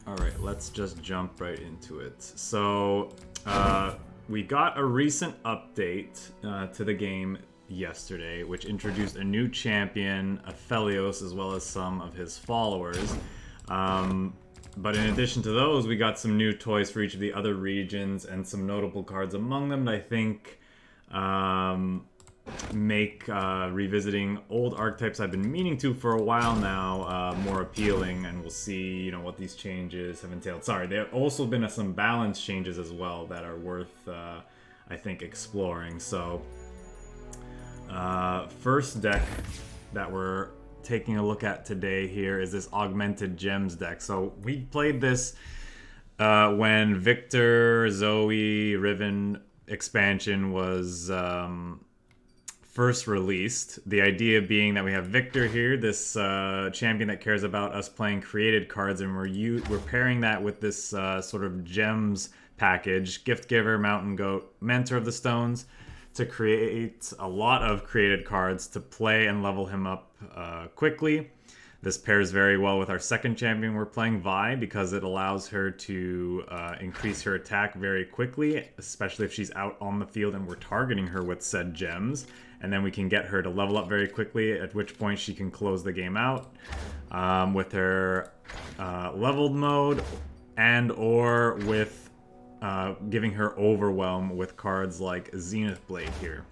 Alright, let's just jump right into it. So, we got a recent update to the game yesterday, which introduced a new champion, Aphelios, as well as some of his followers. But in addition to those, we got some new toys for each of the other regions and some notable cards among them that I think make revisiting old archetypes I've been meaning to for a while now more appealing, and we'll see, you know, what these changes have entailed. Sorry, there have also been some balance changes as well that are worth, I think, exploring. So, first deck that we're taking a look at today here is this Augmented Gems deck. So we played this when Victor, Zoe, Riven expansion was first released. The idea being that we have Victor here, this champion that cares about us playing created cards, and we're pairing that with this sort of gems package, Gift Giver, Mountain Goat, Mentor of the Stones, to create a lot of created cards to play and level him up quickly. This pairs very well with our second champion we're playing, Vi, because it allows her to increase her attack very quickly, especially if she's out on the field and we're targeting her with said gems. And then we can get her to level up very quickly, at which point she can close the game out with her leveled mode, and or with giving her overwhelm with cards like Zenith Blade here.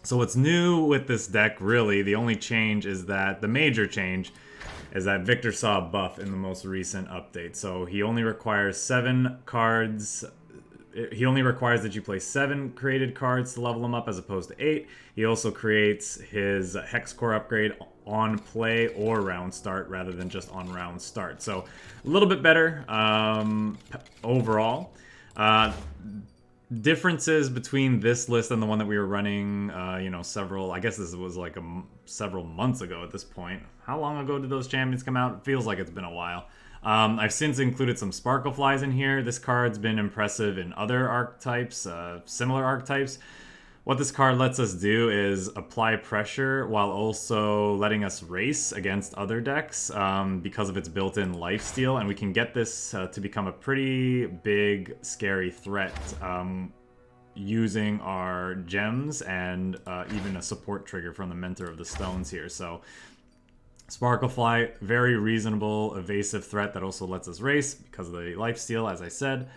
So what's new with this deck, really, the only change is that, the major change, is that Victor saw a buff in the most recent update. So he only requires 7 cards. He only requires that you play 7 created cards to level him up as opposed to 8. He also creates his Hex Core upgrade on play or round start rather than just on round start. So a little bit better overall. Differences between this list and the one that we were running, you know, I guess this was like several months ago at this point. How long ago did those champions come out? It feels like it's been a while. I've since included some Sparkle Flies in here. This card's been impressive in other archetypes, similar archetypes. What this card lets us do is apply pressure while also letting us race against other decks because of its built-in lifesteal, and we can get this to become a pretty big, scary threat using our gems and even a support trigger from the Mentor of the Stones here. So Sparklefly, very reasonable, evasive threat that also lets us race because of the lifesteal, as I said.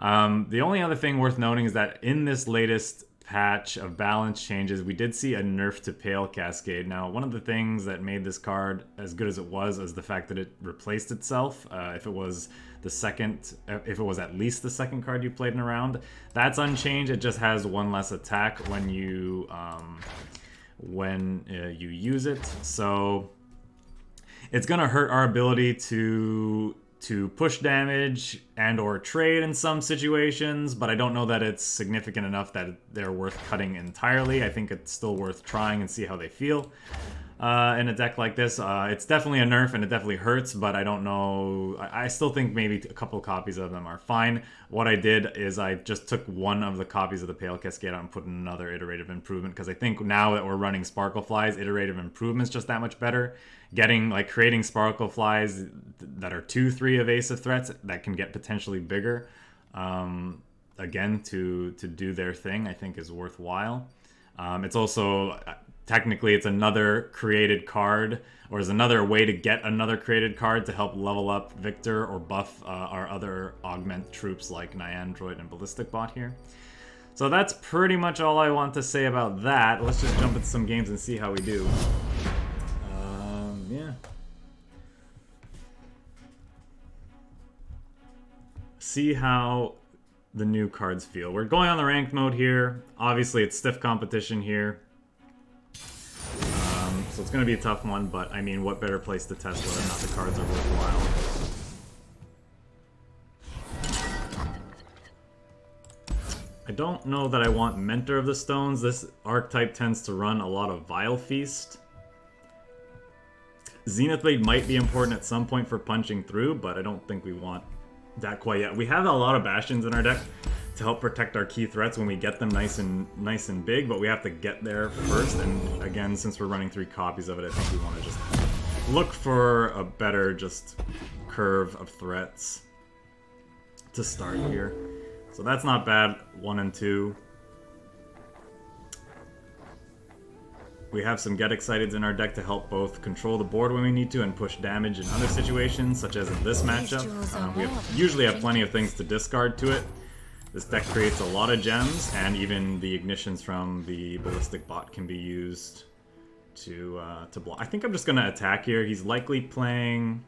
The only other thing worth noting is that in this latest patch of balance changes, we did see a nerf to Pale Cascade. Now, one of the things that made this card as good as it was is the fact that it replaced itself. If it was at least the second card you played in a round, that's unchanged. It just has one less attack when you use it. So it's gonna hurt our ability to push damage and or trade in some situations, but I don't know that it's significant enough that they're worth cutting entirely. I think it's still worth trying and see how they feel in a deck like this. It's definitely a nerf and it definitely hurts, but I don't know. I still think maybe a couple copies of them are fine. What I did is I just took one of the copies of the Pale Cascade out and put in another iterative improvement, because I think now that we're running Sparkle Flies, iterative improvement's just that much better. Creating Sparkle Flies that are 2-3 evasive threats that can get potentially bigger, again, to do their thing, I think is worthwhile. It's also, technically, it's another created card, or is another way to get another created card to help level up Victor or buff our other augment troops like Nyandroid and Ballistic Bot here. So that's pretty much all I want to say about that. Let's just jump into some games and see how we do. Yeah. See how the new cards feel. We're going on the ranked mode here. Obviously, it's stiff competition here. So it's going to be a tough one, but I mean, what better place to test whether or not the cards are worthwhile. I don't know that I want Mentor of the Stones. This archetype tends to run a lot of Vile Feast. Zenith Blade might be important at some point for punching through, but I don't think we want that quite yet. We have a lot of Bastions in our deck to help protect our key threats when we get them nice and big, but we have to get there first. And again, since we're running 3 copies of it, I think we want to just look for a better just curve of threats to start here. So that's not bad, 1 and 2. We have some Get Exciteds in our deck to help both control the board when we need to and push damage in other situations, such as in this matchup. We usually have plenty of things to discard to it. This deck creates a lot of gems, and even the ignitions from the Ballistic Bot can be used to block. I think I'm just going to attack here. He's likely playing...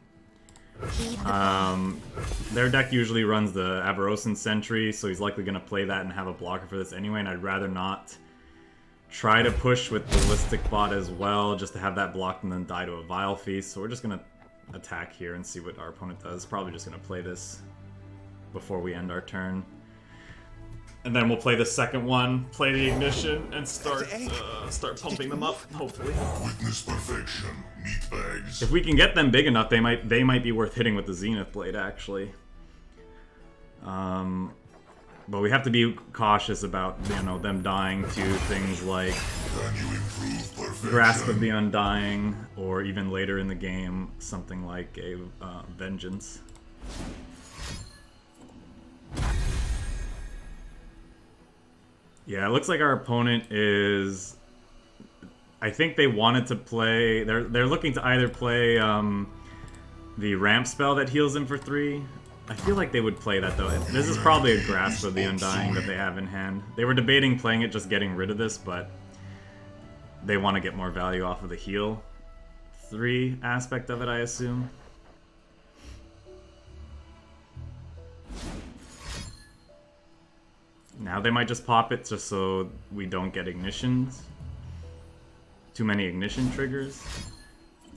their deck usually runs the Avarosan Sentry, so he's likely going to play that and have a blocker for this anyway, and I'd rather not try to push with Ballistic Bot as well, just to have that blocked and then die to a Vile Feast. So we're just going to attack here and see what our opponent does. Probably just going to play this before we end our turn. And then we'll play the second one, play the ignition, and start pumping them up, hopefully. Witness perfection, meat bags. If we can get them big enough, they might be worth hitting with the Zenith Blade, actually. But we have to be cautious about, you know, them dying to things like Grasp of the Undying, or even later in the game, something like a Vengeance. Yeah, it looks like our opponent is... I think they wanted to play... They're looking to either play the ramp spell that heals him for 3. I feel like they would play that, though. This is probably a Grasp of the Undying that they have in hand. They were debating playing it, just getting rid of this, but they want to get more value off of the heal 3 aspect of it, I assume. Now they might just pop it just so we don't get ignitions. Too many ignition triggers.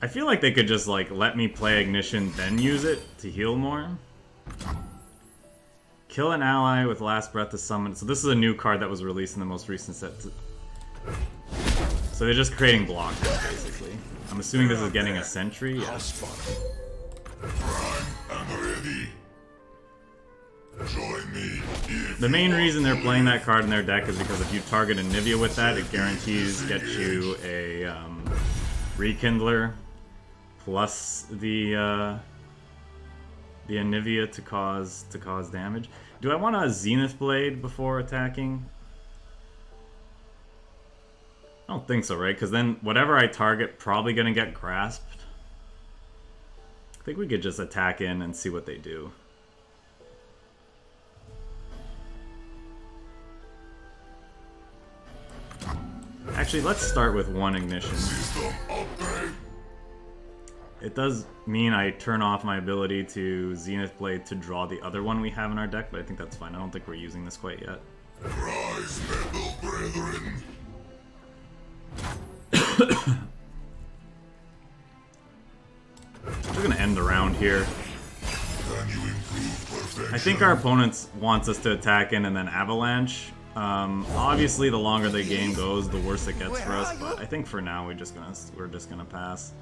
I feel like they could just like let me play ignition, then use it to heal more. Kill an ally with Last Breath to summon. So this is a new card that was released in the most recent set. So they're just creating blockers, basically. I'm assuming this is getting a sentry. Yeah. Join me. The main reason they're playing that card in their deck is because if you target Anivia with that, it guarantees get you a Rekindler plus the Anivia to cause damage. Do I want a Zenith Blade before attacking? I don't think so, right? Because then whatever I target probably gonna get grasped. I think we could just attack in and see what they do. Actually, let's start with 1 ignition. It does mean I turn off my ability to Zenith Blade to draw the other one we have in our deck, but I think that's fine. I don't think we're using this quite yet. Rise, metal brethren. We're gonna end the round here. I think our opponents wants us to attack in and then avalanche. Obviously, the longer the game goes, the worse it gets for us. But I think for now, we're just gonna pass.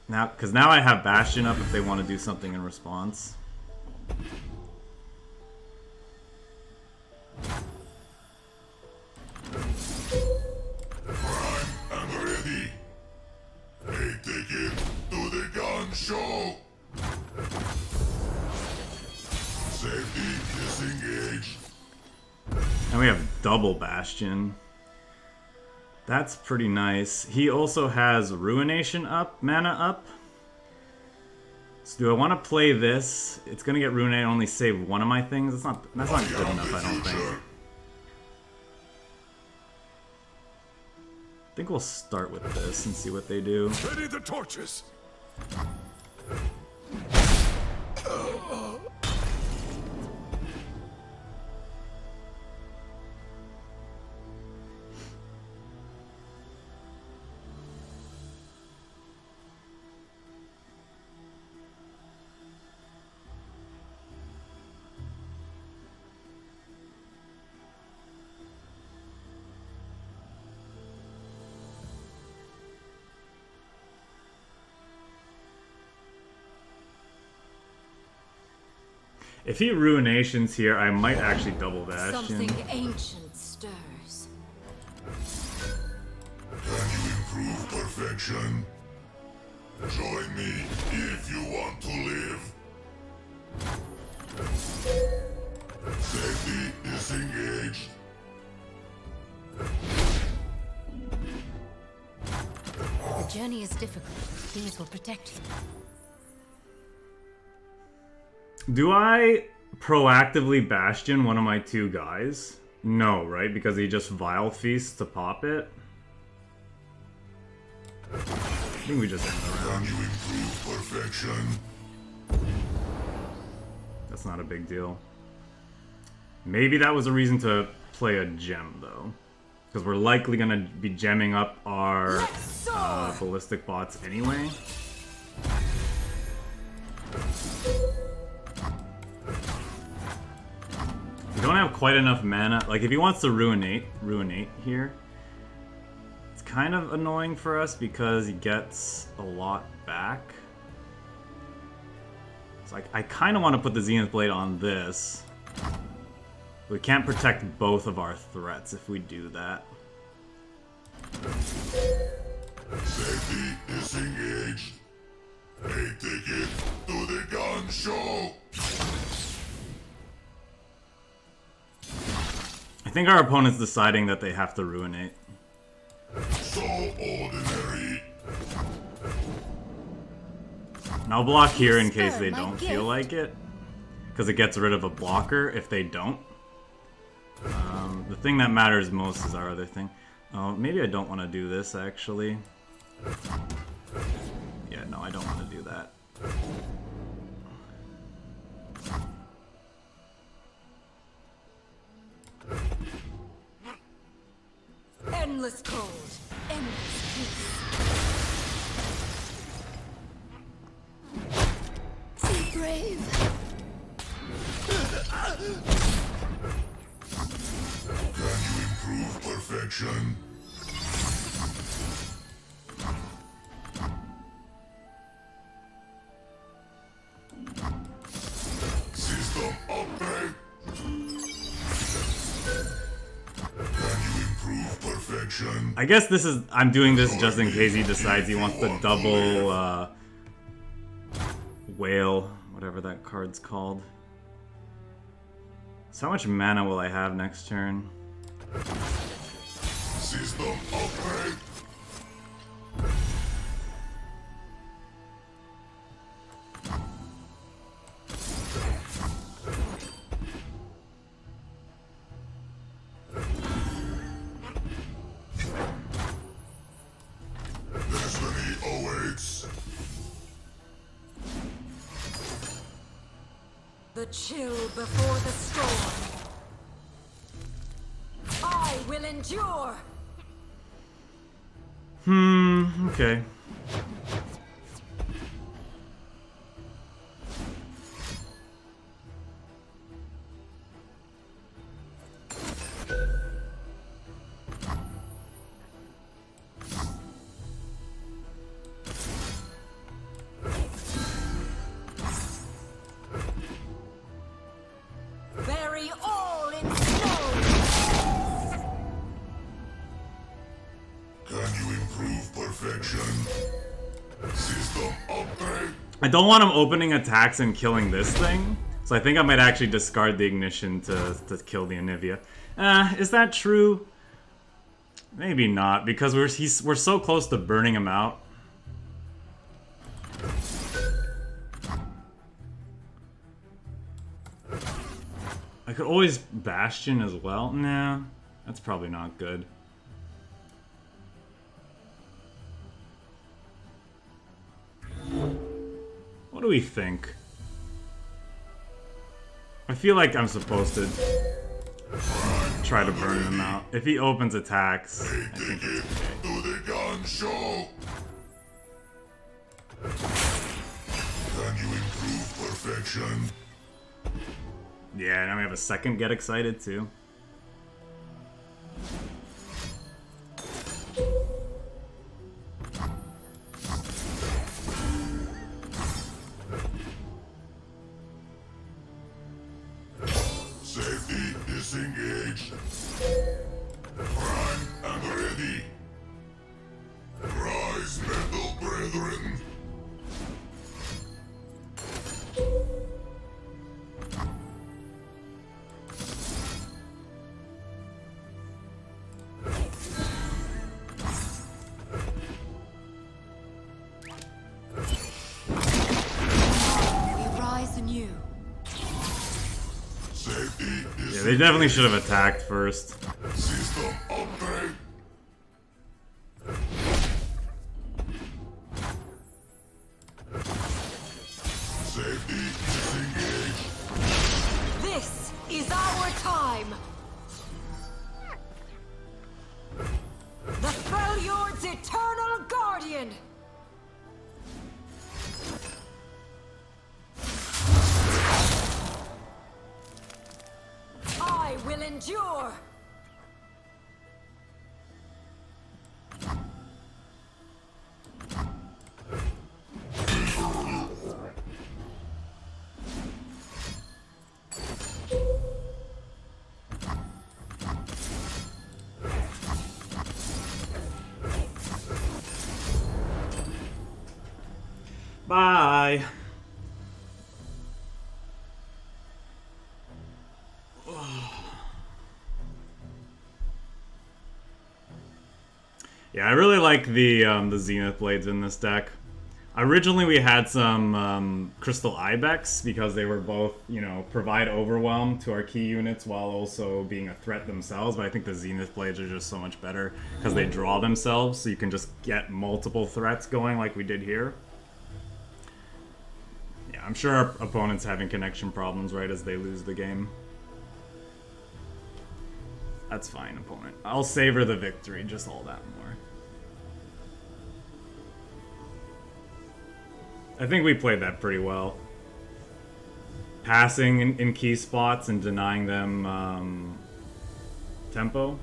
Now, because now I have Bastion up if they want to do something in response. I'm ready. Hey, take it to the gun show. Safety disengaged. And we have double Bastion. That's pretty nice. He also has Ruination up, mana up. So do I want to play this? It's gonna get Ruinate and only save one of my things. That's not good enough, I don't think. I think we'll start with this and see what they do. Ready the torches. If he Ruinations here, I might actually double Bastion. Something ancient stirs. perfection. Join me if you want to live. Safety disengaged. The journey is difficult. These will protect you. Do I proactively Bastion one of my two guys? No, right? Because he just Vile Feasts to pop it? I think we just end the Can round. you improve perfection? That's not a big deal. Maybe that was a reason to play a gem, though. Because we're likely going to be gemming up our ballistic bots anyway. We don't have quite enough mana. Like, if he wants to ruinate here, it's kind of annoying for us because he gets a lot back. So I kind of want to put the Zenith Blade on this. We can't protect both of our threats if we do that. Safety disengaged. A ticket to the gun show. I think our opponent's deciding that they have to ruinate. So ordinary. And I'll block here in case they my don't gift. feel like it. Because it gets rid of a blocker if they don't. The thing that matters most is our other thing. Maybe I don't want to do this, actually. Yeah, no, I don't want to do that. Endless cold, endless peace. Be brave. Can you improve perfection? System upgrade. Can you improve perfection? I guess this is... I'm doing this just in case he decides he wants to double, whale, whatever that card's called. So how much mana will I have next turn? System upgrade. Destiny awaits. The chill before the storm. I will endure. Okay. Bury all in snow. Can you improve perfection? System upgrade. I don't want him opening attacks and killing this thing, so I think I might actually discard the ignition to kill the Anivia. Is that true? Maybe not, because we're so close to burning him out. I could always Bastion as well. Nah, that's probably not good. What do we think? I feel like I'm supposed to try to burn him out. If he opens attacks, I think it's okay. To the gun show. Can you improve perfection? Yeah, now we have a second get excited too. Safety disengaged. Prime and ready. Rise Yeah, they definitely should have attacked first. System upgrade. Safety disengaged. This is our time! The Freljord's eternal guardian! I will endure! Bye. Yeah, I really like the Zenith Blades in this deck. Originally, we had some Crystal Ibex because they were both, you know, provide overwhelm to our key units while also being a threat themselves. But I think the Zenith Blades are just so much better because they draw themselves, so you can just get multiple threats going like we did here. Yeah, I'm sure our opponent's having connection problems right as they lose the game. That's fine, opponent. I'll savor the victory just all that more. I think we played that pretty well. Passing in key spots and denying them tempo.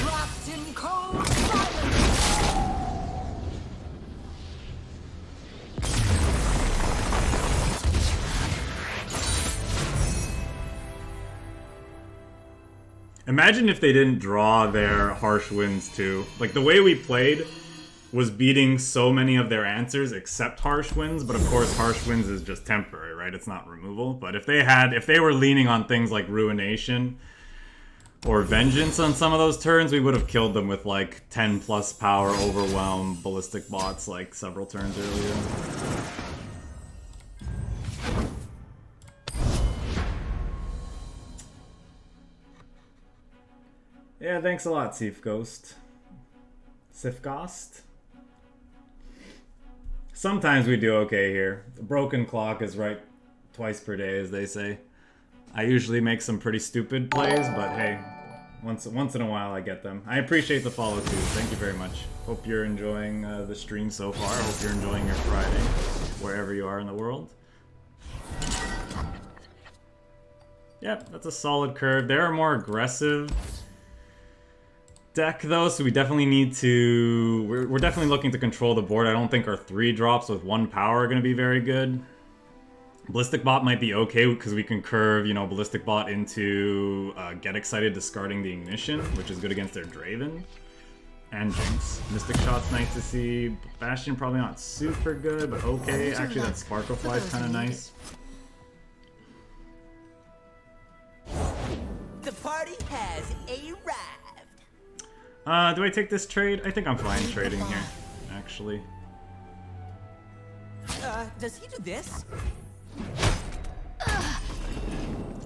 Wrapped in cold silence! Imagine if they didn't draw their Harsh Winds too. Like, the way we played was beating so many of their answers except Harsh Winds, but of course Harsh Winds is just temporary, right? It's not removal. But if they were leaning on things like Ruination or Vengeance on some of those turns, we would have killed them with like 10 plus power overwhelm ballistic bots like several turns earlier. Yeah, thanks a lot, Sif Ghost. Sifghost? Sometimes we do okay here. The broken clock is right twice per day, as they say. I usually make some pretty stupid plays, but hey, once in a while I get them. I appreciate the follow too. Thank you very much. Hope you're enjoying the stream so far. Hope you're enjoying your Friday, wherever you are in the world. Yep, that's a solid curve. They're a more aggressive deck though, so we definitely need to... We're definitely looking to control the board. I don't think our 3 drops with 1 power are going to be very good. Ballistic Bot might be okay because we can curve, you know, Ballistic Bot into Get Excited discarding the Ignition, which is good against their Draven. And Jinx. Mystic Shot's nice to see. Bastion probably not super good, but okay. Actually, that Sparkle Fly is kind of nice. The party has arrived. Do I take this trade? I think I'm fine trading here, actually. Does he do this?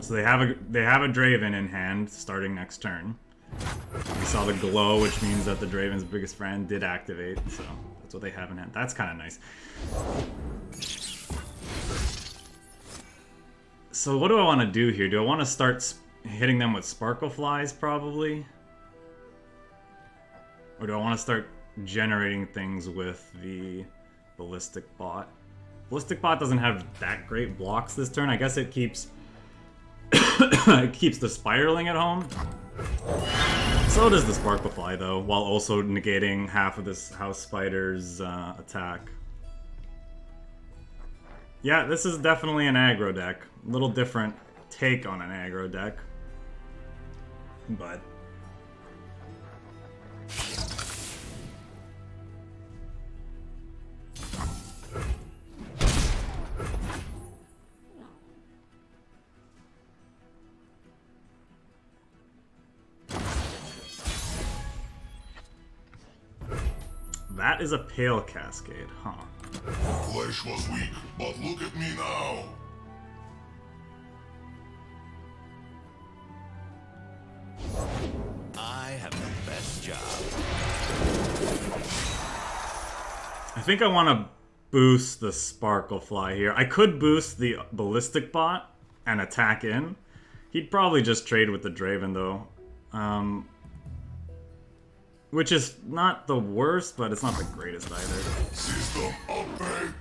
So they have a Draven in hand starting next turn. We saw the glow, which means that the Draven's biggest friend did activate, so that's what they have in hand. That's kind of nice. So what do I want to do here? Do I want to start hitting them with Sparkle Flies, probably? Or do I want to start generating things with the Ballistic Bot? Ballistic Bot doesn't have that great blocks this turn. I guess it keeps it keeps the spiraling at home. So does the Sparkle Fly though, while also negating half of this House Spider's attack. Yeah, this is definitely an aggro deck. A little different take on an aggro deck. But that is a Pale Cascade, huh? flesh was weak, but look at me now. I have the best job. I think I want to boost the Sparkle Fly here. I could boost the Ballistic Bot and attack in. He'd probably just trade with the Draven though. Which is not the worst, but it's not the greatest either. System upgrade.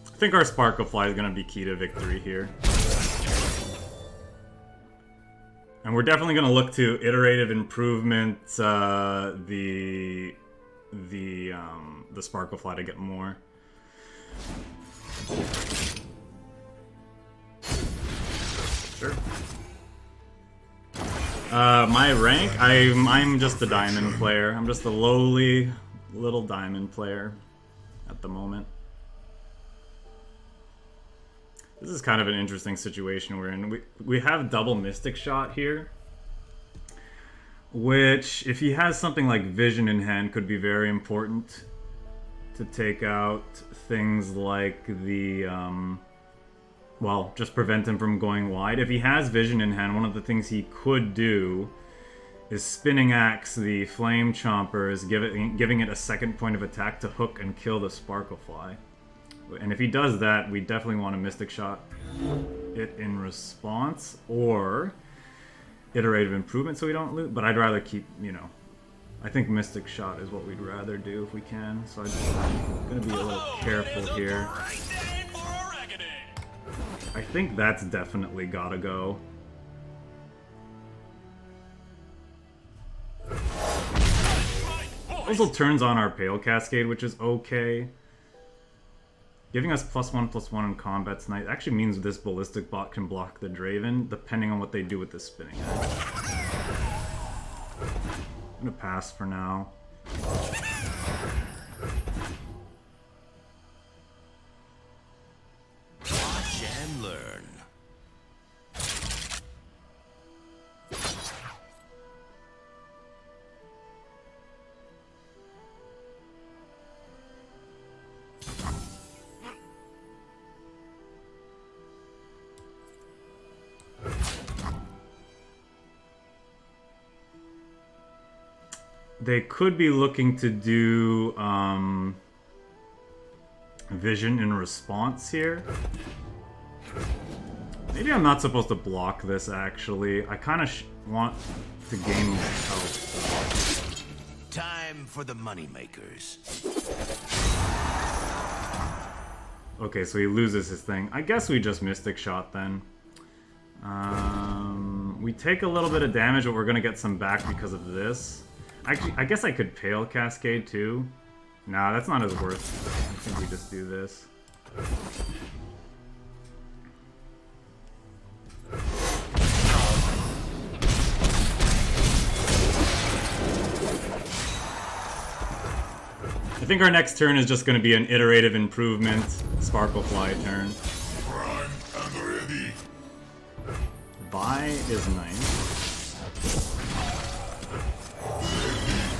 I think our Sparkle Fly is going to be key to victory here. And we're definitely going to look to iterative improvement the Sparkle Fly to get more. Sure. My rank, I'm just a diamond player. I'm just a lowly little diamond player at the moment. This is kind of an interesting situation we're in. We have double Mystic Shot here, which, if he has something like Vision in hand, could be very important to take out things like the, well, just prevent him from going wide. If he has Vision in hand, one of the things he could do is Spinning Axe the Flame Chompers, giving it a second point of attack to hook and kill the Sparkle Fly. And if he does that, we definitely want to Mystic Shot it in response, or Iterative Improvement so we don't lose. But I'd rather keep, you know, I think Mystic Shot is what we'd rather do if we can. So I'm going to be a little careful here. I think that's definitely gotta go. Also turns on our Pale Cascade, which is okay. Giving us +1/+1 in combat's nice. Actually means this Ballistic Bot can block the Draven, depending on what they do with the Spinning Axe. I'm gonna pass for now. Watch and learn. They could be looking to do Vision in response here. Maybe I'm not supposed to block this, actually. I kind of want to gain health. Time for the moneymakers. Okay, so he loses his thing. I guess we just Mystic Shot then. We take a little bit of damage, but we're going to get some back because of this. Actually, I guess I could Pale Cascade too. Nah, that's not as worth. I think we just do this. I think our next turn is just going to be an Iterative Improvement Sparkle Fly turn. Prime and ready. Buy is nice.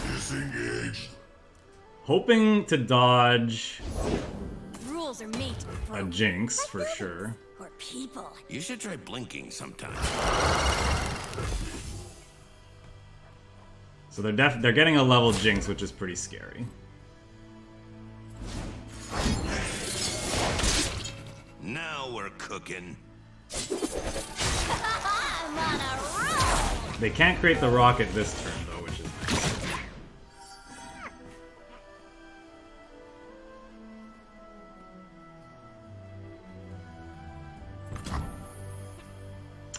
Disengaged. Hoping to dodge Rules are made to be a broken. Jinx for sure. Or people. You should try blinking sometime. So they're getting a level Jinx, which is pretty scary. Now we're cooking. I'm on a roll! They can't create the rocket this turn though, which is nice.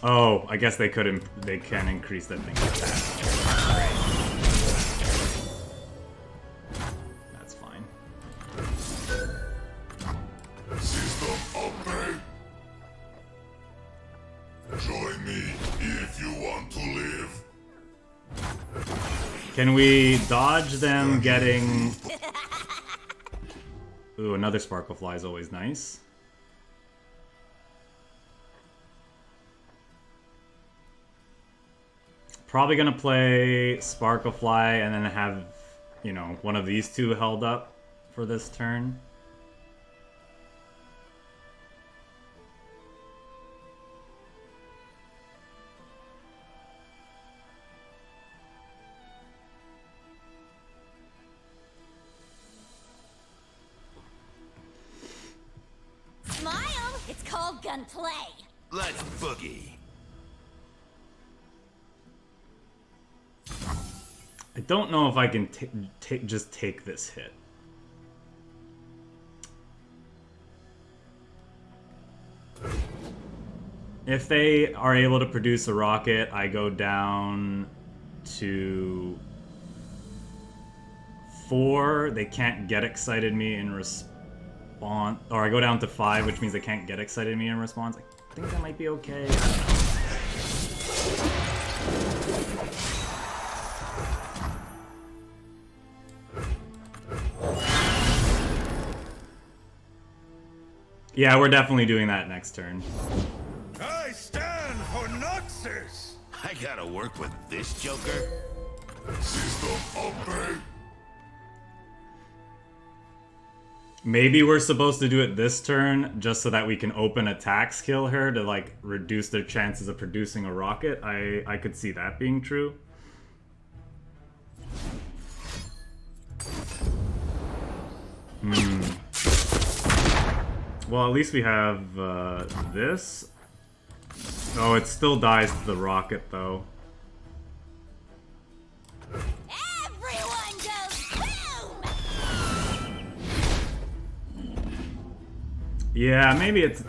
Oh, I guess they could. They can increase that thing attack. That's fine. System upgrade. Join me if you want to live. Can we dodge them getting... Ooh, another Sparkle Fly is always nice. Probably gonna play Sparklefly and then have, you know, one of these two held up for this turn. Smile! It's called gunplay. Let's boogie. I don't know if I can just take this hit. If they are able to produce a rocket, I go down to 4. They can't get excited me in response. Or I go down to 5, which means they can't get excited me in response. I think that might be okay. I don't know. Yeah, we're definitely doing that next turn. I stand for Noxus! I gotta work with this joker? System upgrade! Maybe we're supposed to do it this turn just so that we can open attacks kill her to like reduce their chances of producing a rocket. I could see that being true. Well, at least we have this. Oh, it still dies to the rocket though. Everyone goes boom! Yeah, maybe it's...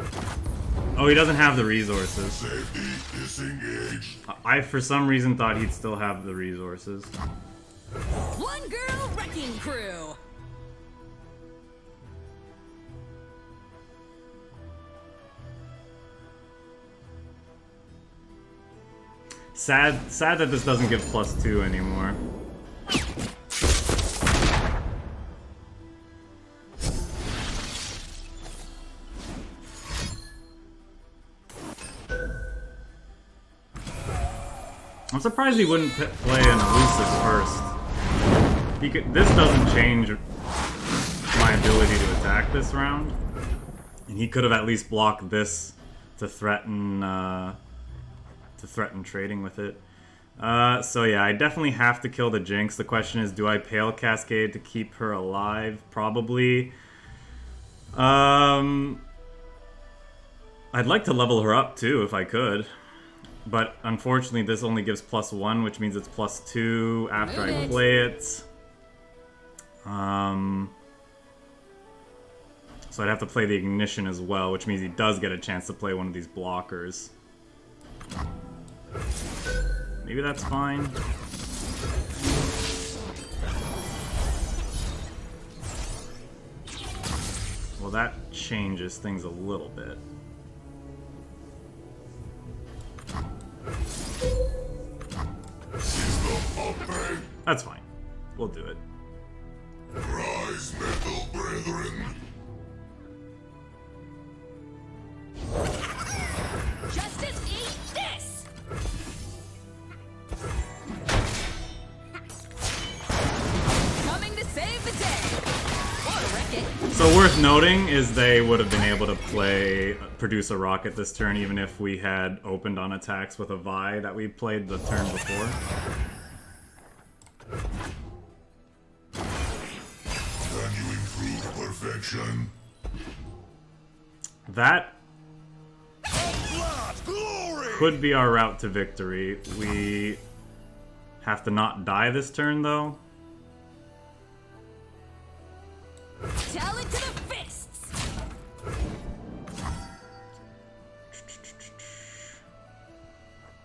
Oh, he doesn't have the resources. Safety disengaged. I, for some reason, thought he'd still have the resources. One girl wrecking crew! Sad that this doesn't give +2 anymore. I'm surprised he wouldn't play an elusive first. He could, this doesn't change my ability to attack this round, and he could have at least blocked this to threaten trading with it. So yeah, I definitely have to kill the Jinx. The question is, do I Pale Cascade to keep her alive? Probably. I'd like to level her up too if I could. But unfortunately this only gives +1, which means it's +2 after I play it. So I'd have to play the Ignition as well, which means he does get a chance to play one of these blockers. Maybe that's fine. Well, that changes things a little bit. That's fine. We'll do it. Rise, metal brethren. Justice, eat this! Coming to save the day! Or wreck it! So worth noting is they would have been able to produce a rocket this turn even if we had opened on attacks with a Vi that we played the turn before. Can you improve perfection? That Blood glory! could be our route to victory. We have to not die this turn though. Tell it to the fists!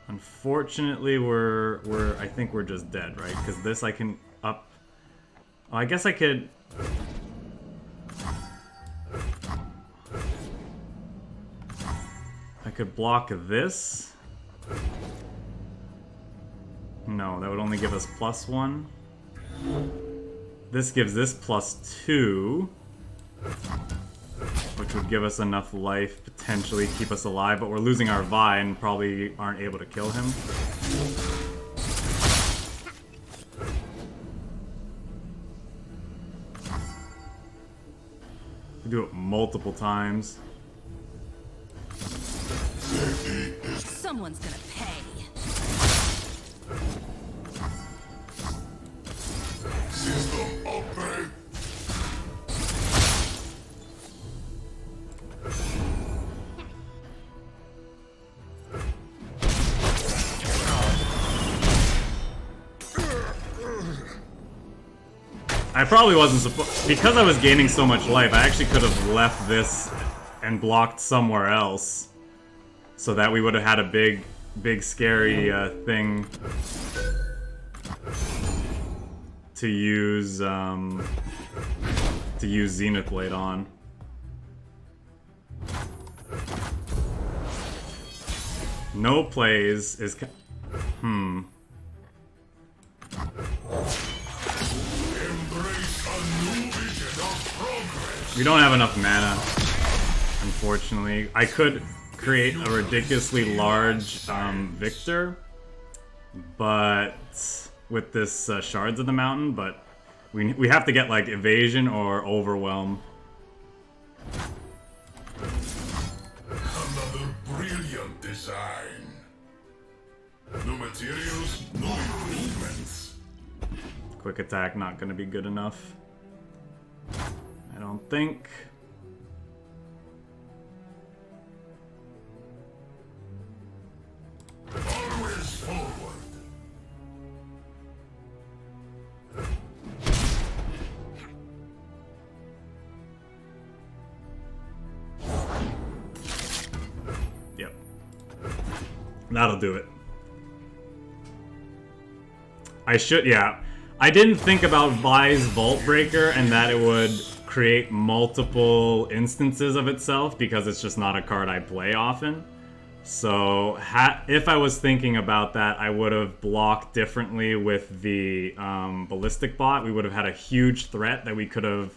Unfortunately, I think we're just dead, right? Because this I can up. Oh, I guess I could. I could block this. No, that would only give us +1. This gives this +2, which would give us enough life, potentially keep us alive, but we're losing our Vi and probably aren't able to kill him. We do it multiple times. Someone's gonna pay. System upgrade. I probably wasn't supposed, because I was gaining so much life, I actually could have left this and blocked somewhere else, so that we would have had a big scary thing to use Zenith Blade on. No plays is We don't have enough mana, unfortunately. I could create a ridiculously large Victor, but with this Shards of the Mountain, but we have to get like Evasion or Overwhelm. Another brilliant design. No materials, no improvements. Quick attack not gonna be good enough. I don't think. Always forward. Yep. That'll do it. I should, yeah. I didn't think about Vi's Vault Breaker and that it would create multiple instances of itself because it's just not a card I play often. So if I was thinking about that, I would have blocked differently with the Ballistic Bot. We would have had a huge threat that we could have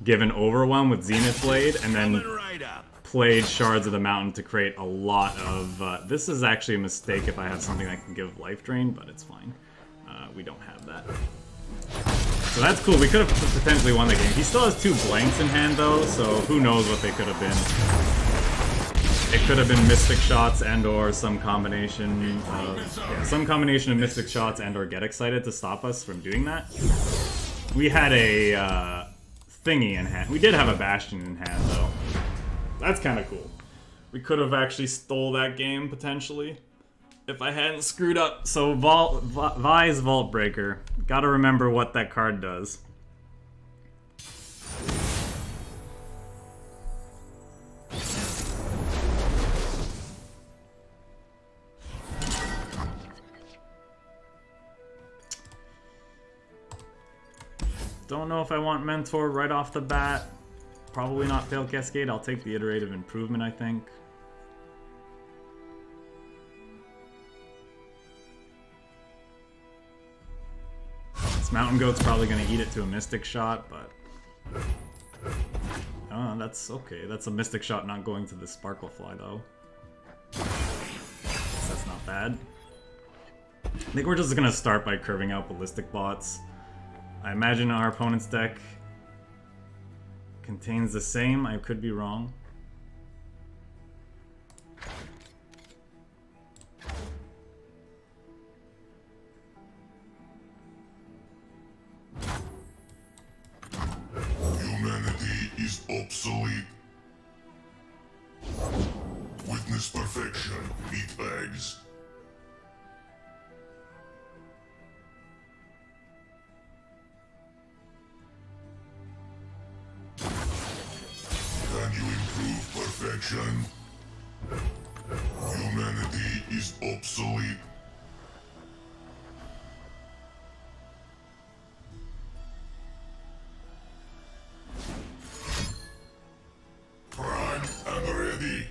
given Overwhelm with Zenith Blade and then played Shards of the Mountain to create a lot of... this is actually a mistake if I have something that can give Life Drain, but it's fine. We don't have that. So that's cool. We could have potentially won the game. He still has 2 blanks in hand, though, so who knows what they could have been. It could have been Mystic Shots and or some combination of Mystic Shots and or Get Excited to stop us from doing that. We had a thingy in hand. We did have a Bastion in hand, though. That's kind of cool. We could have actually stole that game, potentially, if I hadn't screwed up. So Vi's Vault Breaker. Gotta remember what that card does. Don't know if I want Mentor right off the bat. Probably not Fail Cascade. I'll take the Iterative Improvement, I think. This Mountain Goat's probably going to eat it to a Mystic Shot, but... oh, that's okay. That's a Mystic Shot not going to the Sparkle Fly, though. That's not bad. I think we're just going to start by curving out Ballistic Bots. I imagine our opponent's deck contains the same. I could be wrong. Humanity is obsolete. Witness perfection, meatbags. Can you improve perfection? Humanity is obsolete. Prime and ready.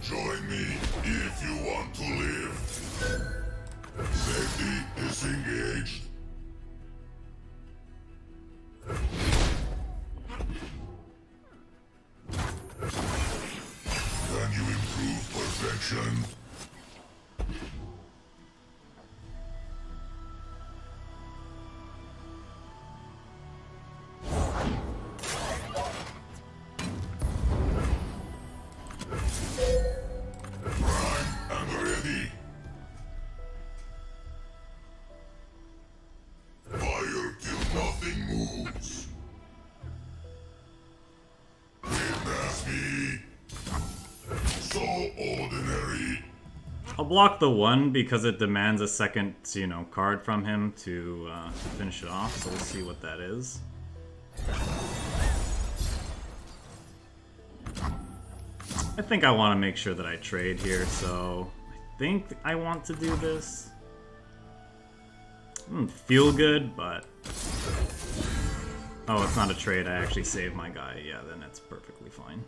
Join me if you want to live. Safety is engaged. Can you improve perfection? I'll block the 1 because it demands a second, you know, card from him to finish it off, so we'll see what that is. I think I want to make sure that I trade here, so I think I want to do this. Doesn't feel good, but... Oh, it's not a trade, I actually saved my guy. Yeah, then it's perfectly fine.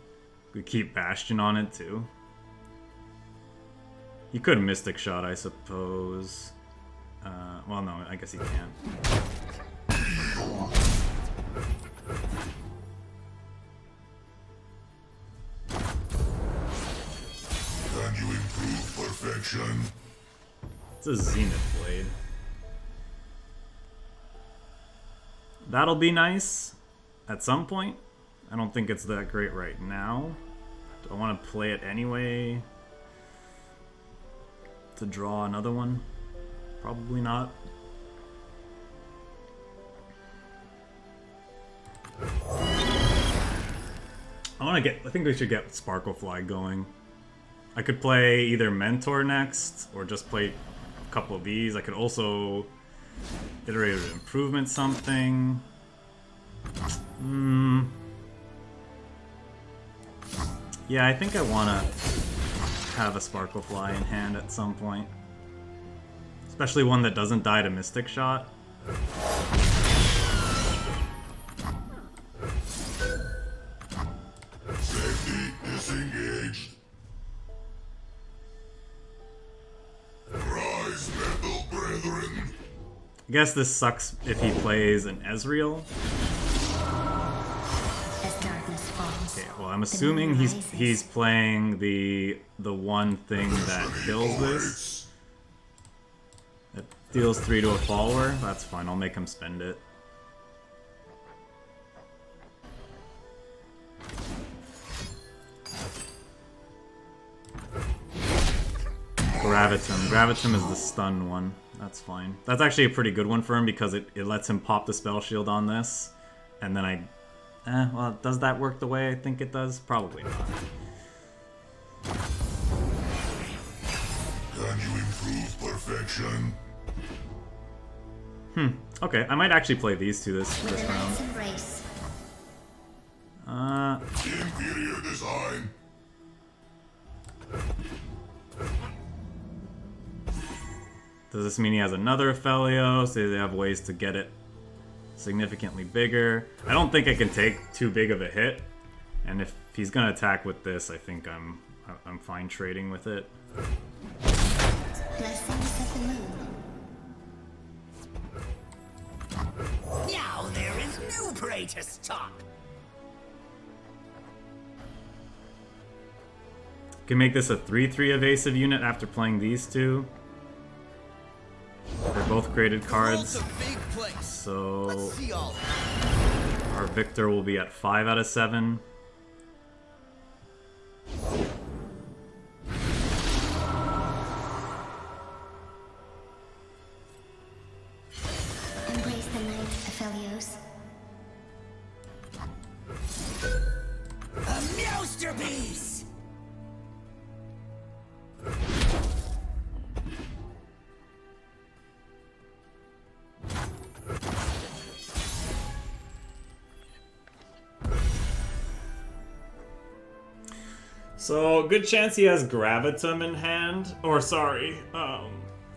We keep Bastion on it, too. He could Mystic Shot, I suppose. Well, no, I guess he can't. Can you improve perfection? It's a Zenith Blade. That'll be nice at some point. I don't think it's that great right now. Do I want to play it anyway to draw another one? Probably not. I think we should get Sparklefly going. I could play either Mentor next, or just play a couple of these. I could also Iterated Improvement something. Yeah, I think I want to have a Sparklefly in hand at some point. Especially one that doesn't die to Mystic Shot. Safety disengaged. Rise, metal brethren. I guess this sucks if he plays an Ezreal. Okay, well I'm assuming he's playing the one thing that kills this. That deals 3 to a follower. That's fine, I'll make him spend it. Gravitum. Gravitum is the stun one. That's fine. That's actually a pretty good one for him because it lets him pop the spell shield on this. And then well, does that work the way I think it does? Probably not. Can you improve perfection? Okay, I might actually play these two this round. Inferior design. Does this mean he has another Aphelios? Do they have ways to get it significantly bigger? I don't think I can take too big of a hit. And if he's gonna attack with this, I think I'm fine trading with it. Blessings of the moon. Now there is no prey to stop. Can make this a 3/3 evasive unit after playing these two. They're both graded cards. So our Victor will be at 5 out of 7. Embrace the night, Aphelios. A masterpiece! So, good chance he has Gravitum in hand. Or, sorry,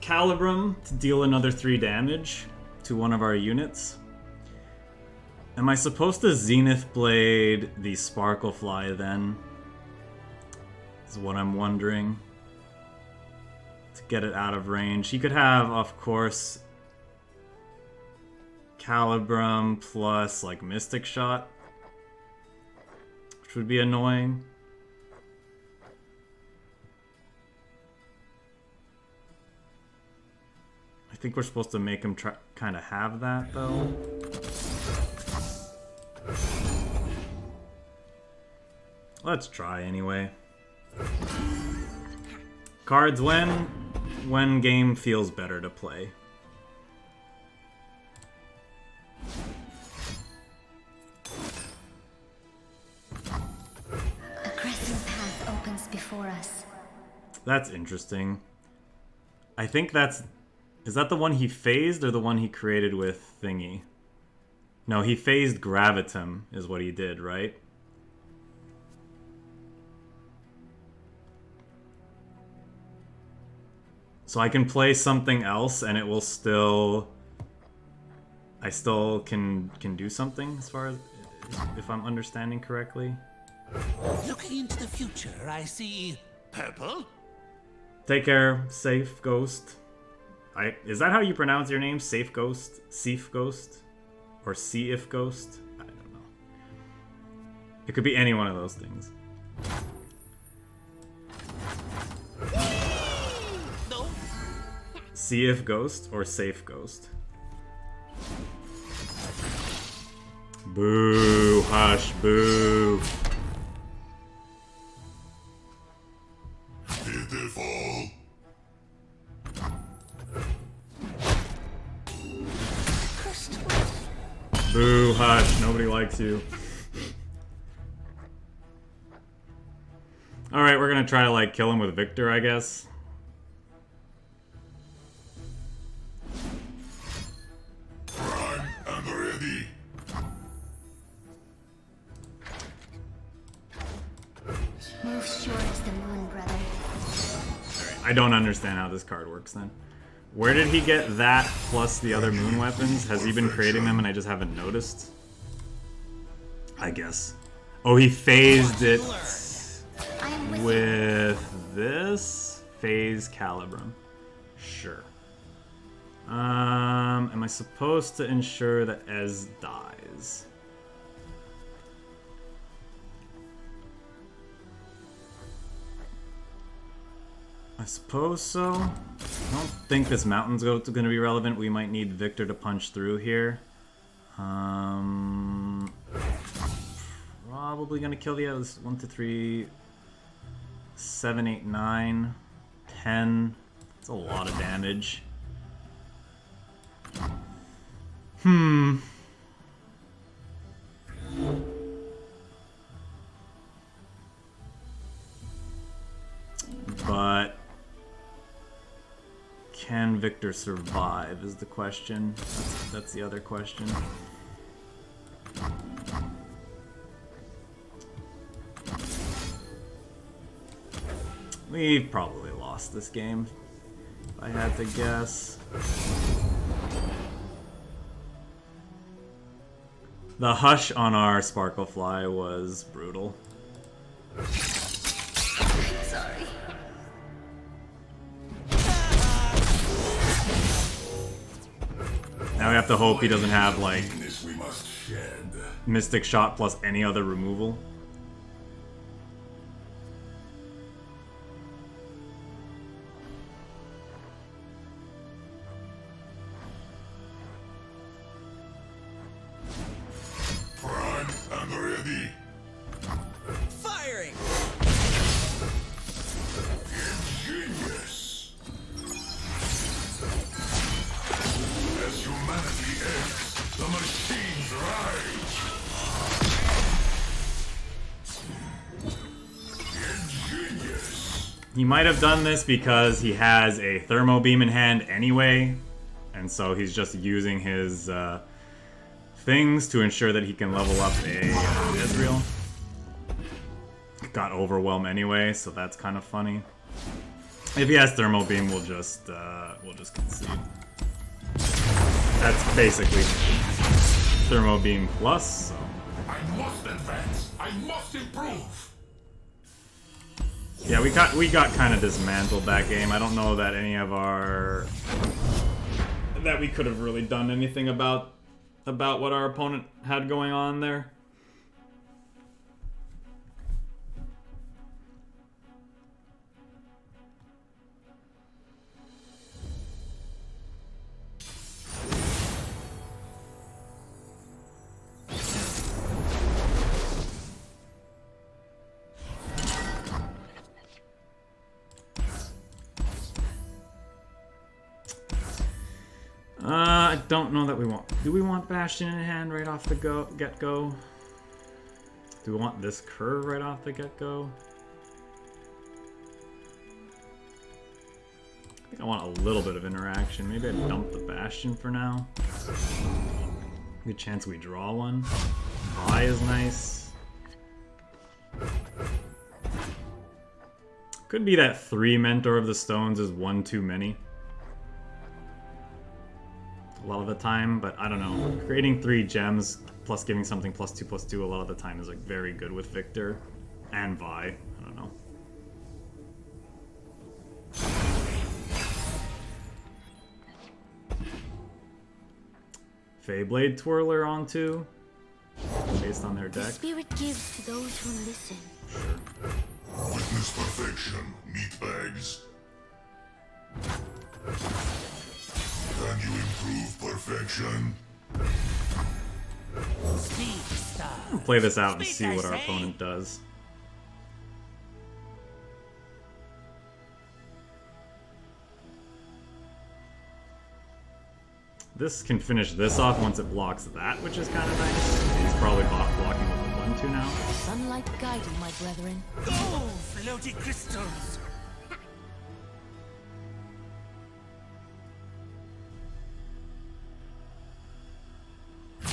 Calibrum to deal another 3 damage to one of our units. Am I supposed to Zenith Blade the Sparklefly then? Is what I'm wondering. To get it out of range. He could have, of course, Calibrum plus, like, Mystic Shot. Which would be annoying. I think we're supposed to make him kind of have that, though. Let's try anyway. Cards when game feels better to play. A crescent path opens before us. That's interesting. I think that's... Is that the one he phased or the one he created with Thingy? No, he phased Gravitum is what he did, right? So I can play something else and it will still... I still can do something as far as... If I'm understanding correctly. Looking into the future, I see Purple? Take care, Safe Ghost. Is that how you pronounce your name? Safe Ghost? Seif Ghost? Or Seif Ghost? I don't know. It could be any one of those things. no. Seif Ghost or Safe Ghost? Boo! Hush! Boo! Pitiful. Boo! Hush! Nobody likes you. Alright, we're gonna try to, like, kill him with Victor, I guess. Prime and ready. Move short as the moon, brother. I don't understand how this card works then. Where did he get that plus the other moon weapons? Has he been creating them and I just haven't noticed? I guess. Oh, he phased it I am with you. with this? Phase Calibrum. Sure. Am I supposed to ensure that Ez dies? I suppose so. I don't think this mountain's going to be relevant. We might need Victor to punch through here. Probably going to kill the others. 1, 2, 3, 7, 8, 9, 10. That's a lot of damage. But can Victor survive is the question. That's the other question. We've probably lost this game, if I had to guess. The hush on our Sparklefly was brutal. Sorry. Now we have to hope he doesn't have, like, This we must shed. Mystic Shot plus any other removal. Prime and ready. Firing. Genius. As humanity ends, the machines rise. Ingenious. He might have done this because he has a Thermo Beam in hand anyway, and so he's just using his things to ensure that he can level up a Ezreal. Got Overwhelm anyway, so that's kind of funny. If he has Thermo Beam, we'll just concede. That's basically Thermo Beam plus, so. I must advance. I must improve. Yeah, we got kind of dismantled that game. I don't know that any of our... that we could have really done anything about what our opponent had going on there. I don't know that we want... Do we want Bastion in hand right off the get-go? Do we want this curve right off the get-go? I I want a little bit of interaction. Maybe I dump the Bastion for now. Good chance we draw one. Vi is nice. Could be that 3 Mentor of the Stones is 1 too many. A lot of the time, but I don't know. Creating 3 gems plus giving something +2/+2 a lot of the time is like very good with Victor and Vi. I don't know. Feyblade Twirler on 2, based on their The deck. spirit gives to those who listen. Witness perfection, meatbags. Can you improve perfection? Speed star. Play this out and Speak, see I what our say. opponent does. This can finish this off once it blocks that, which is kind of nice. He's probably blocking with the 1-2 now. Sunlight guide you, my brethren. Go, floaty crystals.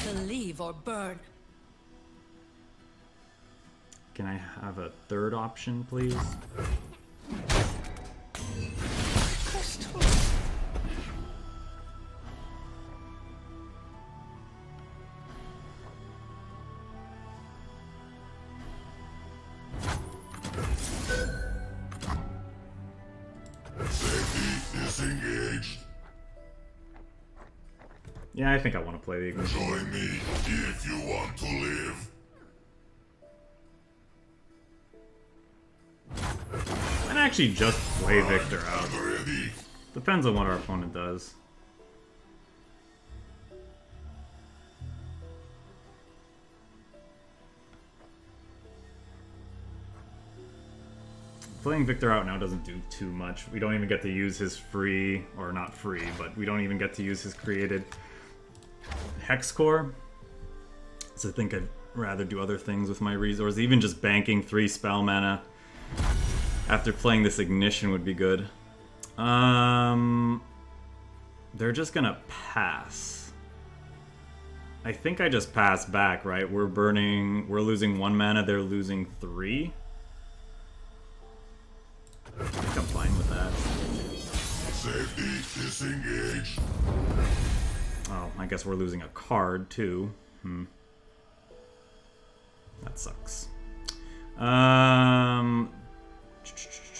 Believe or burn. Can I have a third option, please? Crystals. Safety disengaged. Yeah, I think I want to play the ignition. Join me if you want to live. I'd actually just play Victor out. I'm ready. Depends on what our opponent does. Playing Victor out now doesn't do too much. We don't even get to use his free, or not free, but we don't even get to use his created Hex Core. So I think I'd rather do other things with my resources. Even just banking 3 spell mana after playing this Ignition would be good. They're just gonna pass. I think I just pass back, right? We're losing 1 mana, they're losing 3. I think I'm fine with that. Safety disengaged. Oh, I guess we're losing a card too. That sucks.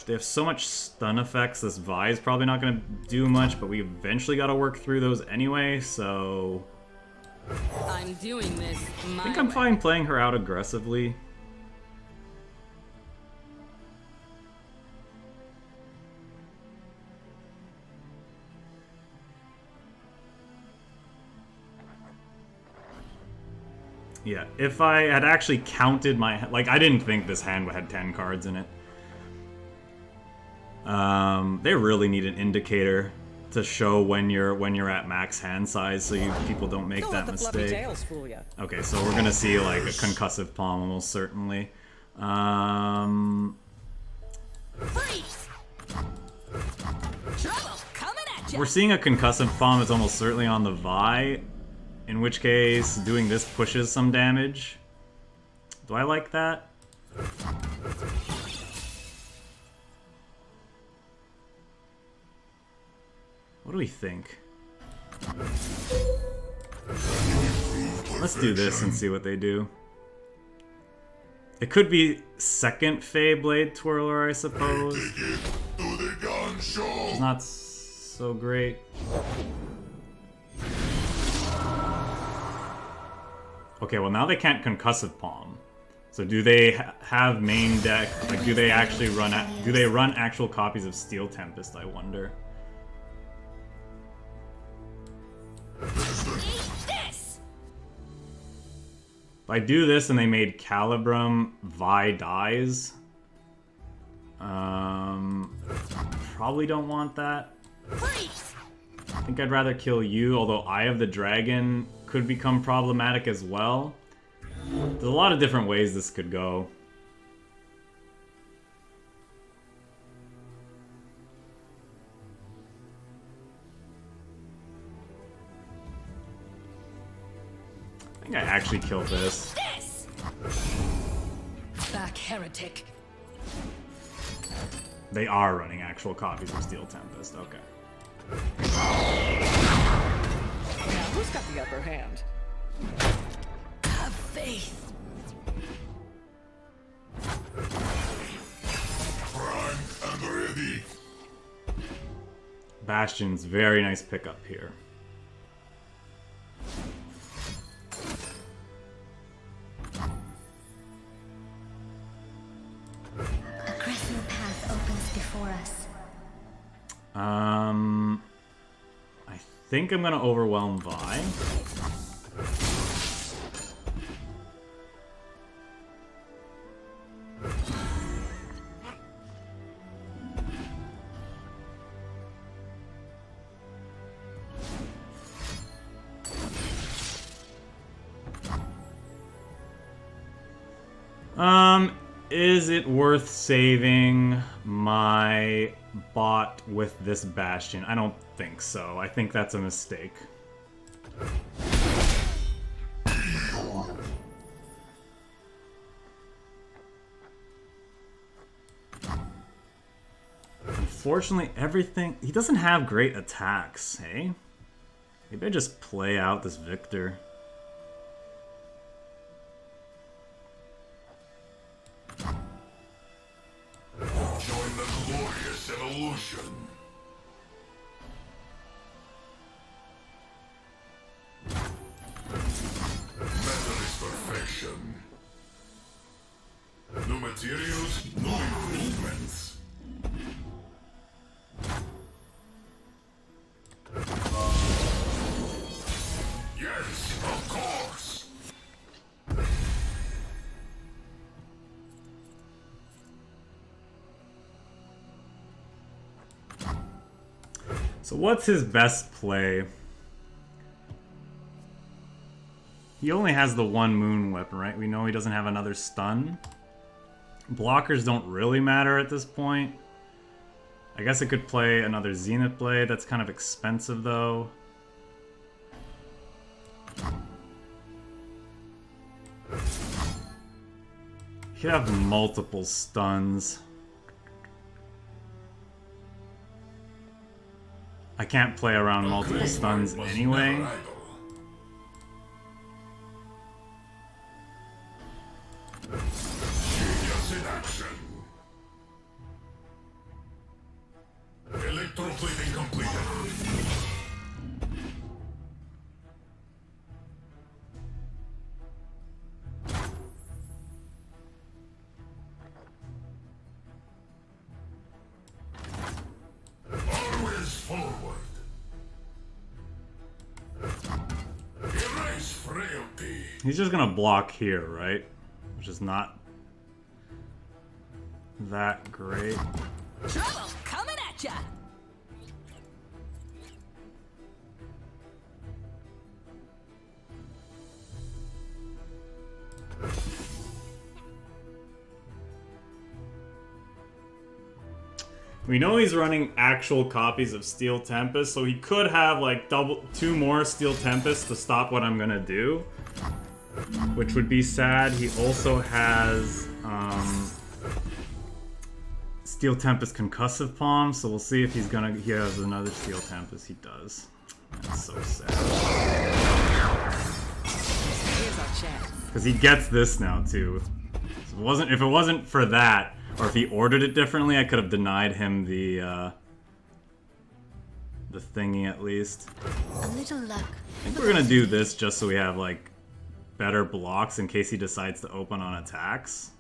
They have so much stun effects. This Vi is probably not going to do much, but we eventually got to work through those anyway, so... I'm doing this my I think I'm way. fine playing her out aggressively. Yeah, if I had actually counted my... Like, I didn't think this hand had 10 cards in it. They really need an indicator to show when you're at max hand size, so people don't make that mistake. Okay, so we're gonna see like a concussive palm almost certainly. Freeze! Trouble coming at ya! We're seeing a concussive palm is almost certainly on the Vi, in which case doing this pushes some damage. Do I like that? What do we think? Let's do this and see what they do. It could be second Feyblade Twirler, I suppose. Take it to the gun show. It's not so great. Okay, well now they can't Concussive Palm. So do they have main deck? Like, do they actually run? Do they run actual copies of Steel Tempest? I wonder. Eat this! If I do this and they made Calibrum, Vi dies. Probably don't want that. Freeze! I think I'd rather kill you, although Eye of the Dragon could become problematic as well. There's a lot of different ways this could go. I actually killed this. This! Back, heretic. They are running actual copies of Steel Tempest. Okay. Now, who's got the upper hand? Have faith. Frank and ready. Bastion's very nice pickup here. A crescent path opens before us. I think I'm gonna overwhelm Vi. Is it worth saving my bot with this Bastion? I don't think so. I think that's a mistake. Unfortunately, everything... He doesn't have great attacks, hey? Maybe I just play out this Victor. Join the glorious evolution. Metal is perfection. New materials, new improvements. Yes, of course. So what's his best play? He only has the one moon weapon, right? We know he doesn't have another stun. Blockers don't really matter at this point. I guess it could play another Zenith Blade. That's kind of expensive, though. He could have multiple stuns. I can't play around multiple stuns anyway. Genius in action. Electroplating completed. Always forward. Erase frailty. He's just gonna block here, right? Which is not that great. Trouble coming at ya. We know he's running actual copies of Steel Tempest, so he could have like two more Steel Tempests to stop what I'm gonna do, which would be sad. He also has Steel Tempest Concussive Palm, so we'll see if he has another Steel Tempest. He does. That's so sad. Here's our chance. Because he gets this now too. So if it wasn't for that, or if he ordered it differently, I could have denied him the thingy at least. A little luck. I think we're gonna do this just so we have like better blocks in case he decides to open on attacks.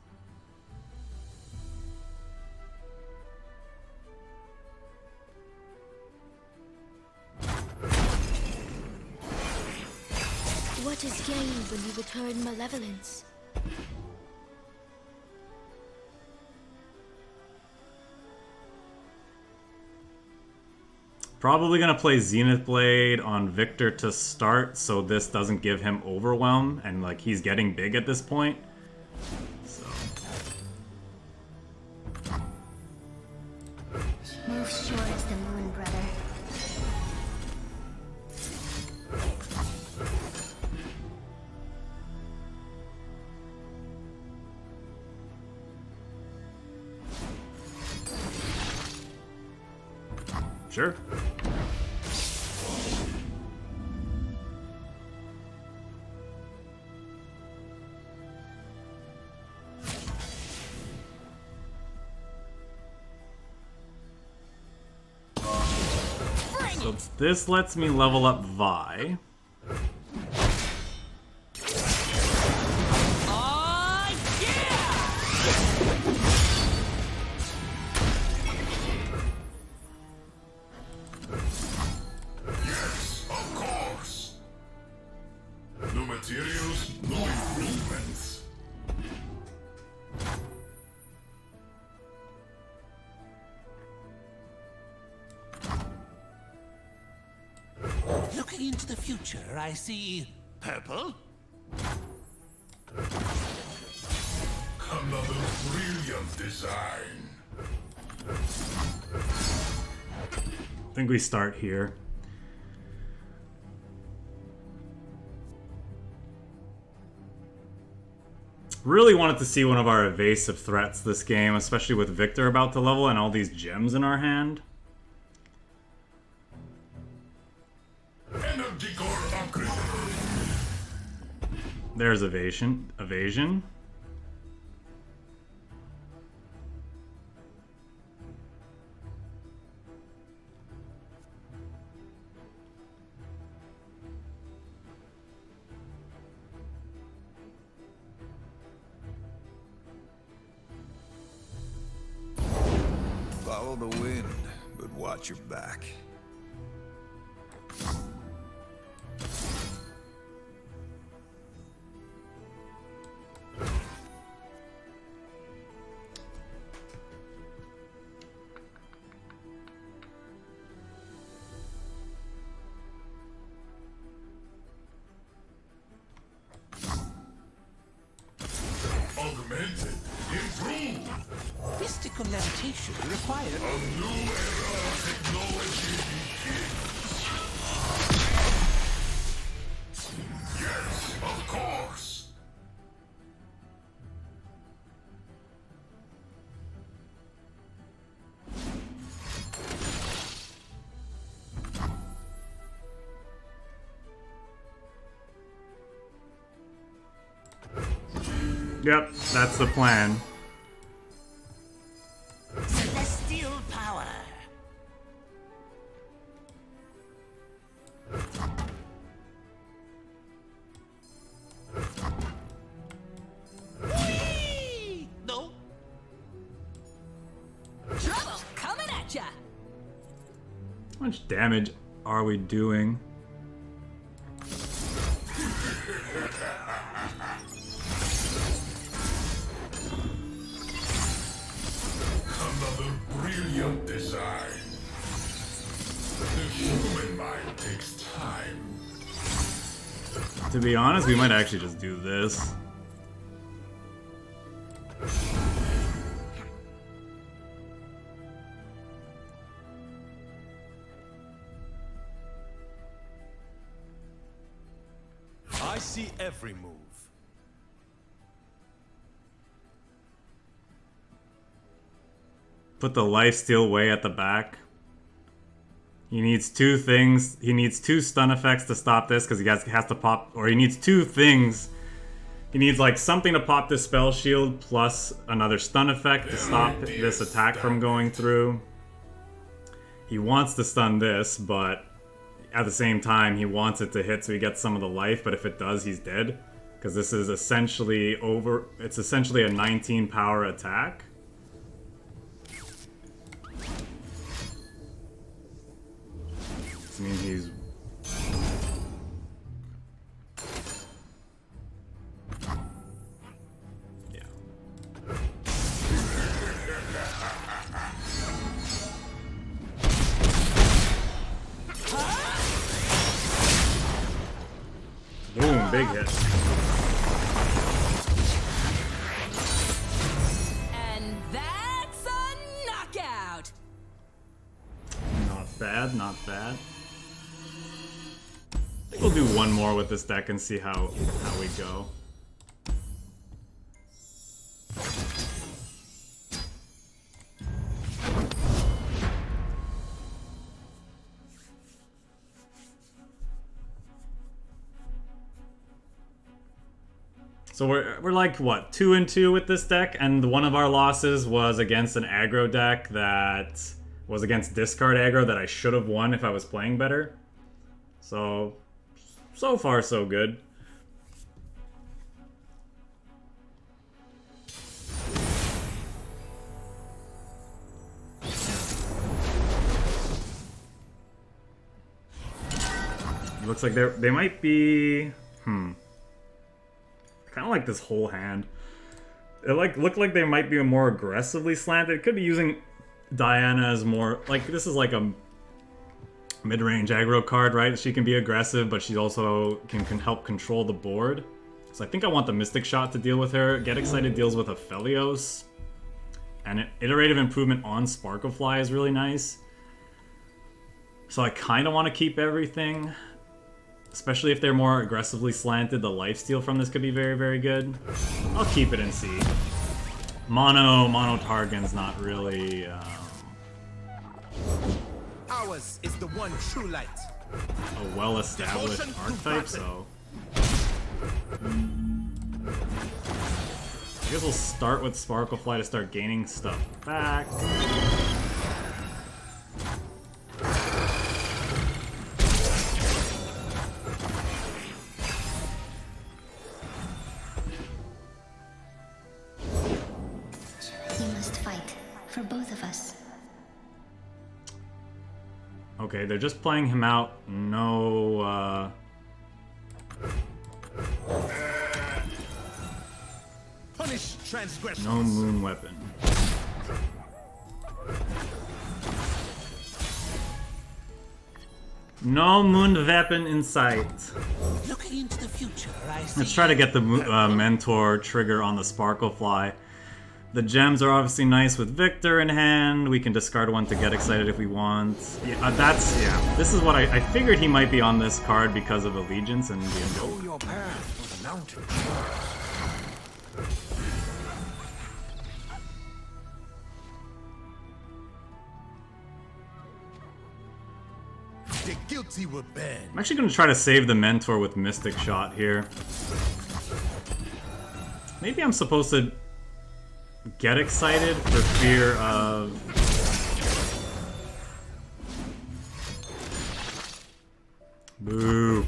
What is gained when you return malevolence? Probably gonna play Zenith Blade on Victor to start, so this doesn't give him overwhelm, and like he's getting big at this point. So Move sure as the moon, brother. Sure. So this lets me level up Vi. Yes, of course. No materials, no improvements. Looking into the future, I see Purple? Another brilliant design. I think we start here. Really wanted to see one of our evasive threats this game, especially with Victor about to level and all these gems in our hand. Energy core upgrade. There's evasion. Evasion. Follow the wind, but watch your back. Augmented. Improve. mystical levitation required. A new era of technology begins. Yes, of course. Yep, that's the plan. Celestial power. Whee! No. Trouble coming at ya! How much damage are we doing? Another brilliant design. The human mind takes time. To be honest, we might actually just do this. I see every move. Put the lifesteal way at the back. He needs two things. He needs two stun effects to stop this because he has to pop, or he needs two things. He needs like something to pop this spell shield plus another stun effect to stop this attack from going through. He wants to stun this, but at the same time he wants it to hit so he gets some of the life, but if it does, he's dead. Because this is essentially it's essentially a 19 power attack. This means he's... Yeah. Boom, big hit. And that's a knockout! Not bad, not bad. I think we'll do one more with this deck and see how we go. So we're like, what, 2-2 with this deck, and one of our losses was against an aggro deck that was against discard aggro that I should have won if I was playing better. So far so good. It looks like they might be, kind of like this whole hand. It looked like they might be more aggressively slanted. It could be using Diana as more, like, this is like a mid-range aggro card, right? She can be aggressive, but she also can help control the board. So I think I want the Mystic Shot to deal with her. Get Excited deals with Aphelios. And Iterative Improvement on Sparklefly is really nice. So I kind of want to keep everything. Especially if they're more aggressively slanted, the lifesteal from this could be very, very good. I'll keep it and see. Mono Targon's not really... Ours is the one true light. a well-established archetype, so... I guess we'll start with Sparklefly to start gaining stuff back. We must fight for both of us. Okay, they're just playing him out. No, Punish transgressions. no moon weapon. No moon weapon in sight. Looking into the future, I see. Let's try to get the mentor trigger on the Sparklefly. The gems are obviously nice with Victor in hand. We can discard one to get excited if we want. Yeah, this is what I figured he might be on this card because of Allegiance and the Invoke. Your path was a mountain. The guilty will burn. I'm actually going to try to save the mentor with Mystic Shot here. Maybe I'm supposed to get excited for fear of... Boo.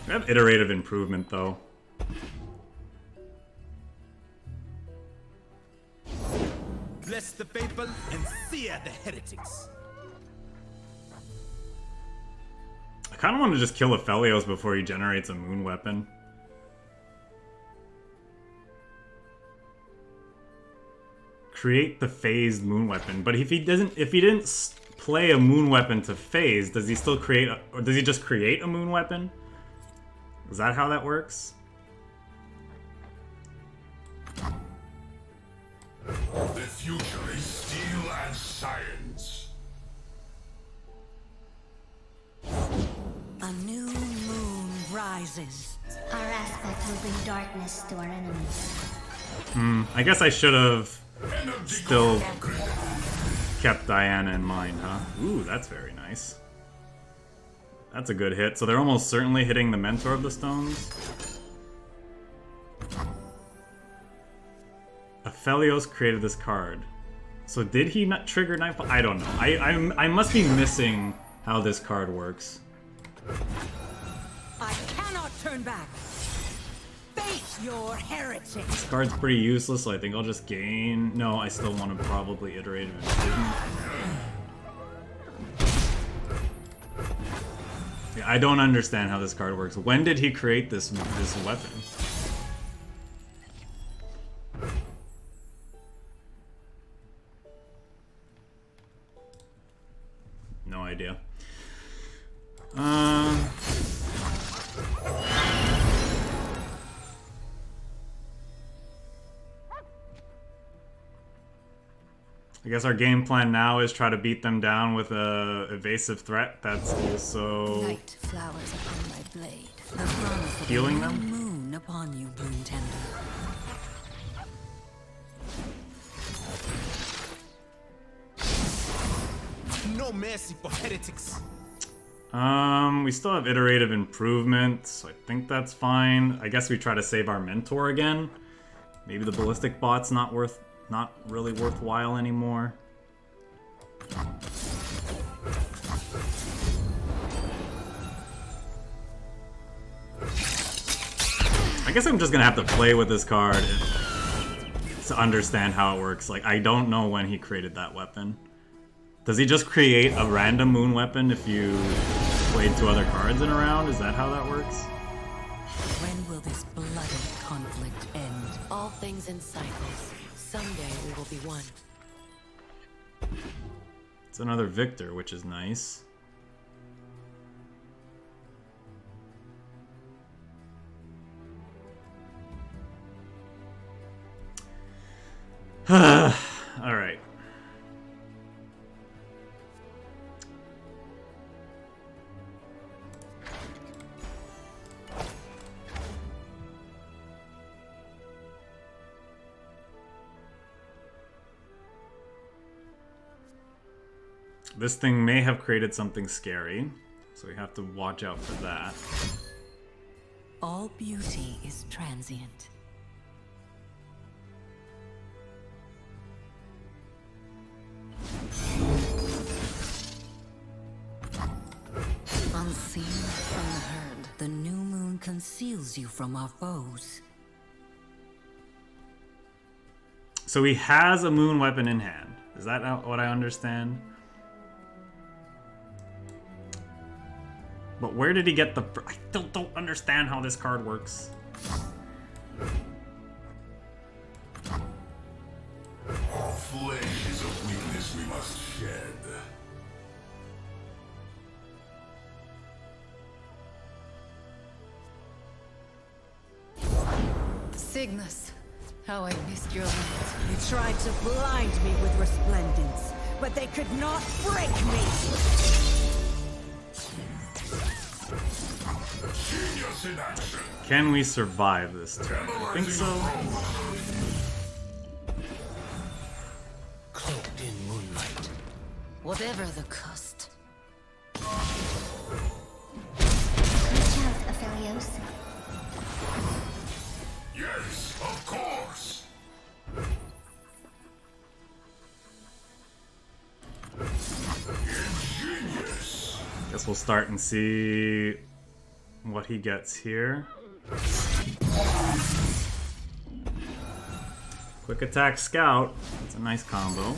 I have Iterative Improvement, though. Bless the faithful and sear the heretics. I kind of want to just kill Aphelios before he generates a moon weapon. Create the phased moon weapon, but if he didn't play a moon weapon to phase, does he still create, or does he just create a moon weapon? Is that how that works? The future is steel and science. A new moon rises. Our aspect will bring darkness to our enemies. I guess I should have still kept Diana in mind, huh? Ooh, that's very nice. That's a good hit. So they're almost certainly hitting the Mentor of the Stones. Aphelios created this card. So did he not trigger Nightfall? I don't know. I must be missing how this card works. I cannot turn back. Face your heritage. This card's pretty useless, so I think I'll just gain... No, I still want to probably Iterative Improvement. Yeah, I don't understand how this card works. When did he create this weapon? No idea. I guess our game plan now is try to beat them down with a evasive threat that's also Light flowers upon my blade. The promise of healing a new them? moon upon you, Runeterra. No mercy for heretics. We still have iterative improvement, so I think that's fine. I guess we try to save our mentor again. Maybe the ballistic bot's not really worthwhile anymore. I guess I'm just gonna have to play with this card to understand how it works. Like, I don't know when he created that weapon. Does he just create a random moon weapon if you played 2 other cards in a round? Is that how that works? When will this bloody conflict end? All things in cycles. Someday we will be one. It's another Victor, which is nice. Alright. This thing may have created something scary, so we have to watch out for that. All beauty is transient. Unseen from the herd, the new moon conceals you from our foes. So he has a moon weapon in hand. Is that what I understand? But where did he get the... I still don't understand how this card works. Flesh is a weakness we must shed. Cygnus, how I missed your light. You tried to blind me with resplendence, but they could not break me! Genius in action. Can we survive this turn? I think so. Cloaked in moonlight. Whatever the cost. Reach out, Aphelios. Yes, of course. Ingenious. Guess we'll start and see what he gets here. Quick attack scout. That's a nice combo.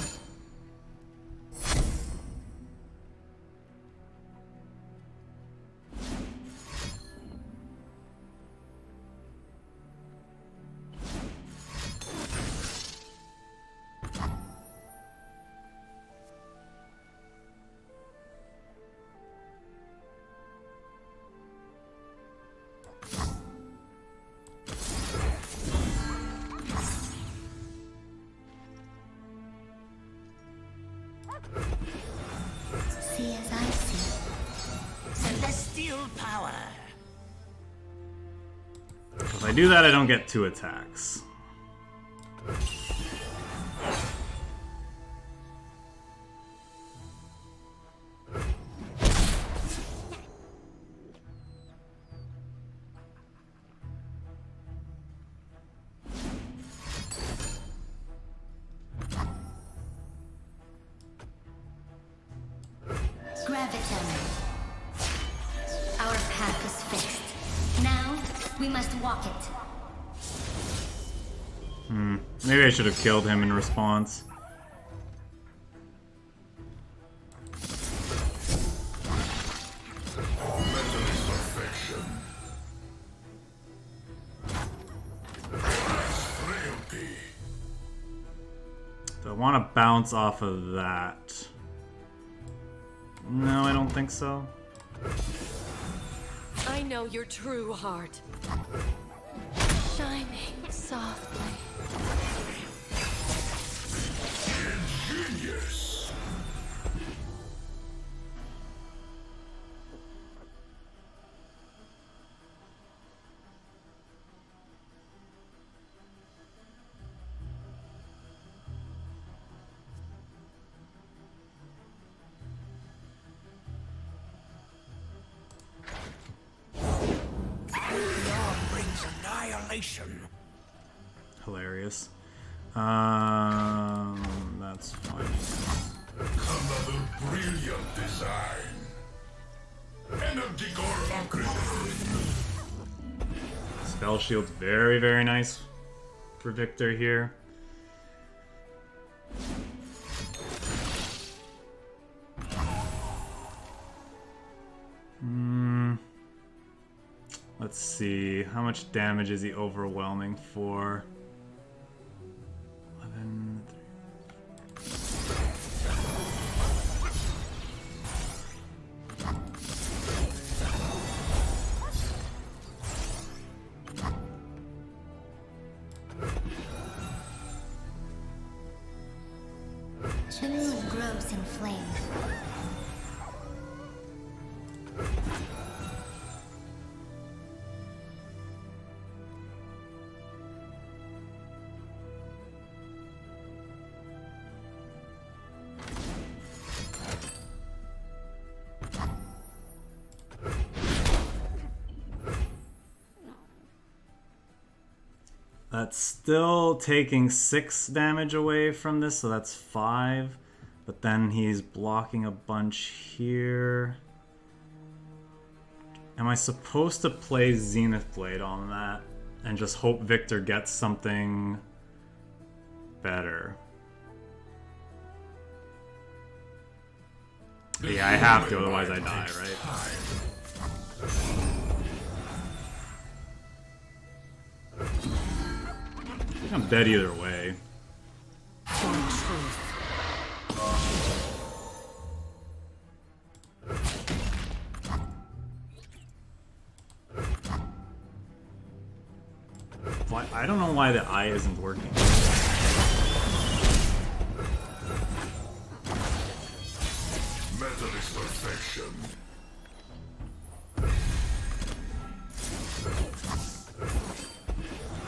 See as I see. Celestial power. If I do that, I don't get 2 attacks. Graviton. Our path is fixed. Now, we must walk it. Maybe I should have killed him in response. Perfection. Frailty. Do I want to bounce off of that? No, I don't think so. I know your true heart. Shining softly. Ingenious. demonstration. Hilarious. That's fine. Another brilliant design. Energy core upgraded. Spell shield's very, very nice for Victor here. Let's see, how much damage is he overwhelming for? 11, 3. Chimney grows in flame. That's still taking 6 damage away from this, so that's 5. But then he's blocking a bunch here. Am I supposed to play Zenith Blade on that and just hope Victor gets something better? Yeah, I have to, otherwise I die, right? I'm dead either way. Why, I don't know why the eye isn't working. Metalist perfection.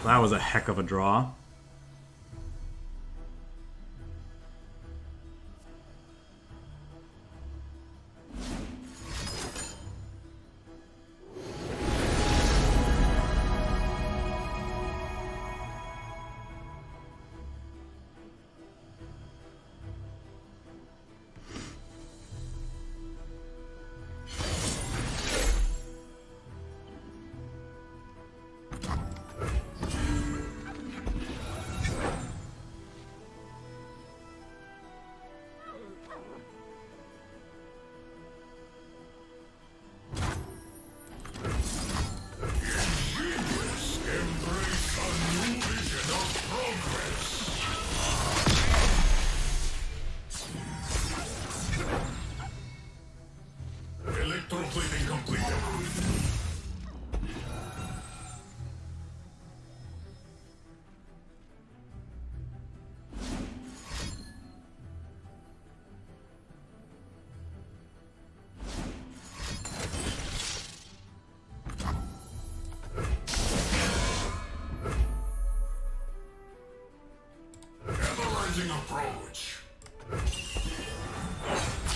That was a heck of a draw. Electroplating completed. Analyzing approach.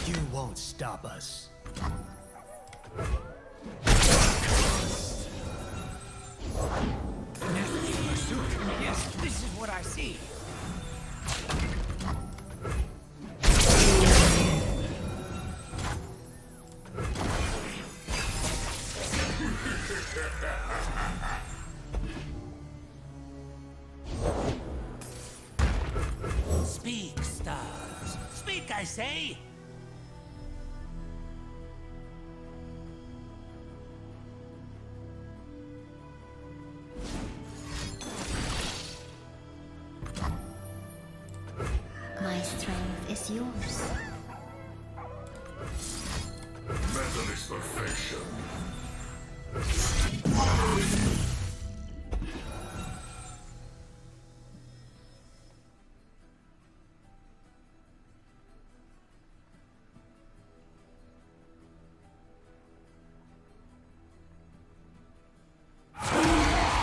You won't stop us. Yes, this is what I see. Speak, stars. Speak, I say. My strength is yours. Metalist perfection.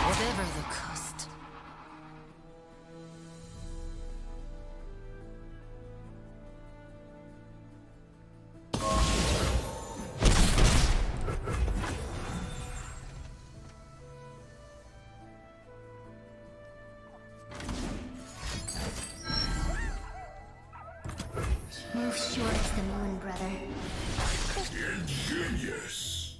Whatever the cost. Where's the moon, brother? Ingenious.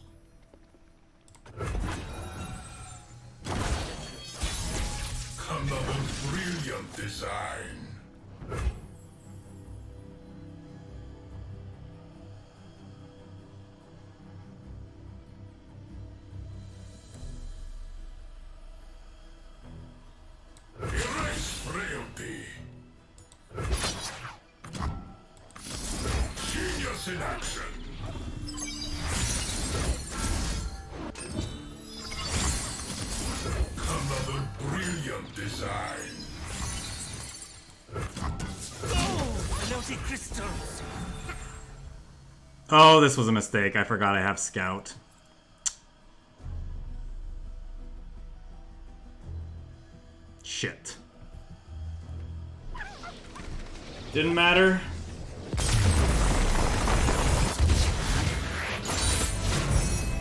Another brilliant design. Erase frailty. Genius in action. Another brilliant design. Floaty crystals. Oh, this was a mistake. I forgot I have Scout. Shit. Didn't matter.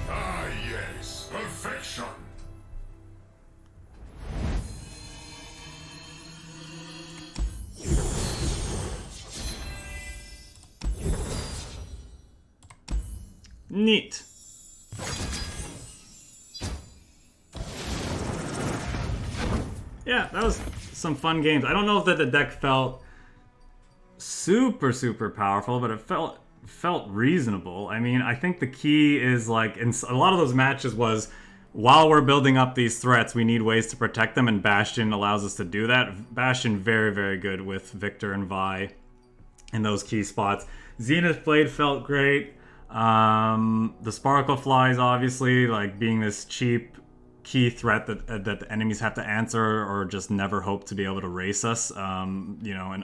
Ah, yes. Perfection. Neat. Yeah, that was some fun games. I don't know if that the deck felt super powerful, but it felt reasonable. I mean, I think the key is like in a lot of those matches was while we're building up these threats, we need ways to protect them, and Bastion allows us to do that. Bastion very good with Victor and Vi in those key spots. Zenith Blade felt great. The Sparkle Flies, obviously, like being this cheap key threat that the enemies have to answer or just never hope to be able to race us, you know, and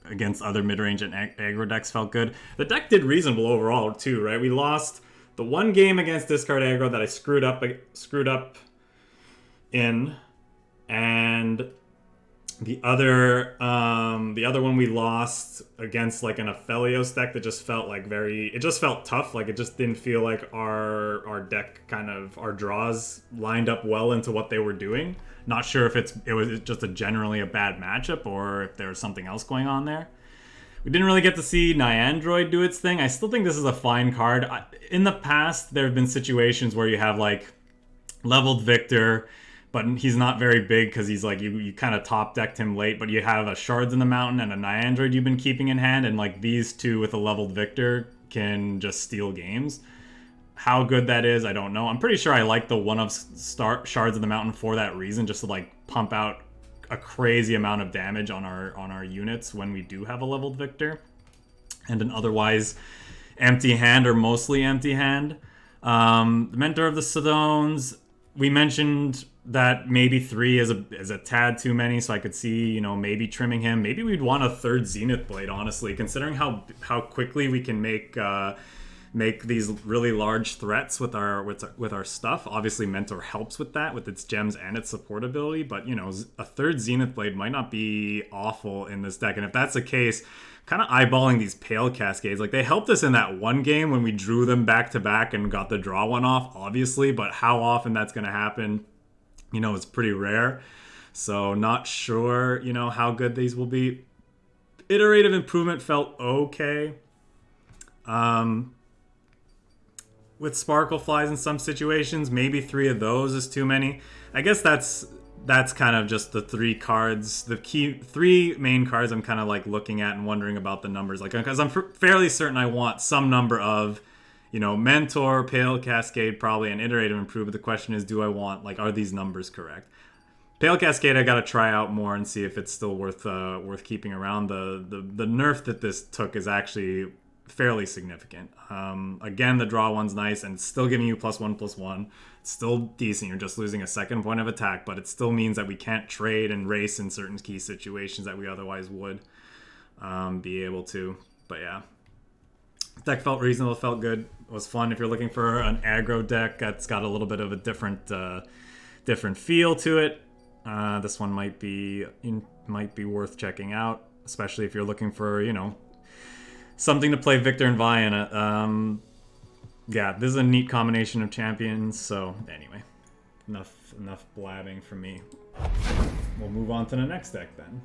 against other mid-range and aggro decks felt good. The deck did reasonable overall too, right? We lost the one game against discard aggro that I screwed up in, and the other one we lost against like an Aphelios deck that just felt like it just felt tough. Like it just didn't feel like our deck our draws lined up well into what they were doing. Not sure if it was just generally a bad matchup or if there was something else going on there. We didn't really get to see Nyandroid do its thing. I still think this is a fine card. In the past, there have been situations where you have like leveled Victor, but he's not very big because he's like, you kind of top decked him late, but you have a Shards in the Mountain and a Nyandroid you've been keeping in hand, and like these two with a leveled Victor can just steal games. How good that is, I don't know. I'm pretty sure I like the one of Shards in the Mountain for that reason, just to like pump out a crazy amount of damage on our units when we do have a leveled Victor, and an otherwise empty hand or mostly empty hand. The Mentor of the Stones, we mentioned that maybe 3 is a tad too many, so I could see, you know, maybe trimming him. Maybe we'd want a third Zenith Blade, honestly, considering how quickly we can make these really large threats with our stuff. Obviously, Mentor helps with that, with its gems and its support ability, but, you know, a third Zenith Blade might not be awful in this deck. And if that's the case, kind of eyeballing these Pale Cascades, like they helped us in that one game when we drew them back to back and got the draw one off, obviously, but how often that's going to happen, you know, it's pretty rare. So not sure, you know, how good these will be. Iterative Improvement felt okay. With Sparkle Flies in some situations, maybe 3 of those is too many. I guess that's kind of just the 3 cards, the key 3 main cards I'm kind of like looking at and wondering about the numbers, like, because I'm fairly certain I want some number of, you know, Mentor, Pale Cascade, probably an Iterative Improvement. The question is, do I want, like, are these numbers correct? Pale Cascade, I gotta try out more and see if it's still worth keeping around. The nerf that this took is actually fairly significant. Again, the draw one's nice and it's still giving you +1/+1. It's still decent. You're just losing a second point of attack, but it still means that we can't trade and race in certain key situations that we otherwise would be able to. But yeah, deck felt reasonable, felt good. It was fun. If you're looking for an aggro deck that's got a little bit of a different feel to it, this one might be worth checking out, especially if you're looking for, you know, something to play Victor and Vi in it. Yeah, this is a neat combination of champions. So anyway, enough blabbing from me. We'll move on to the next deck then.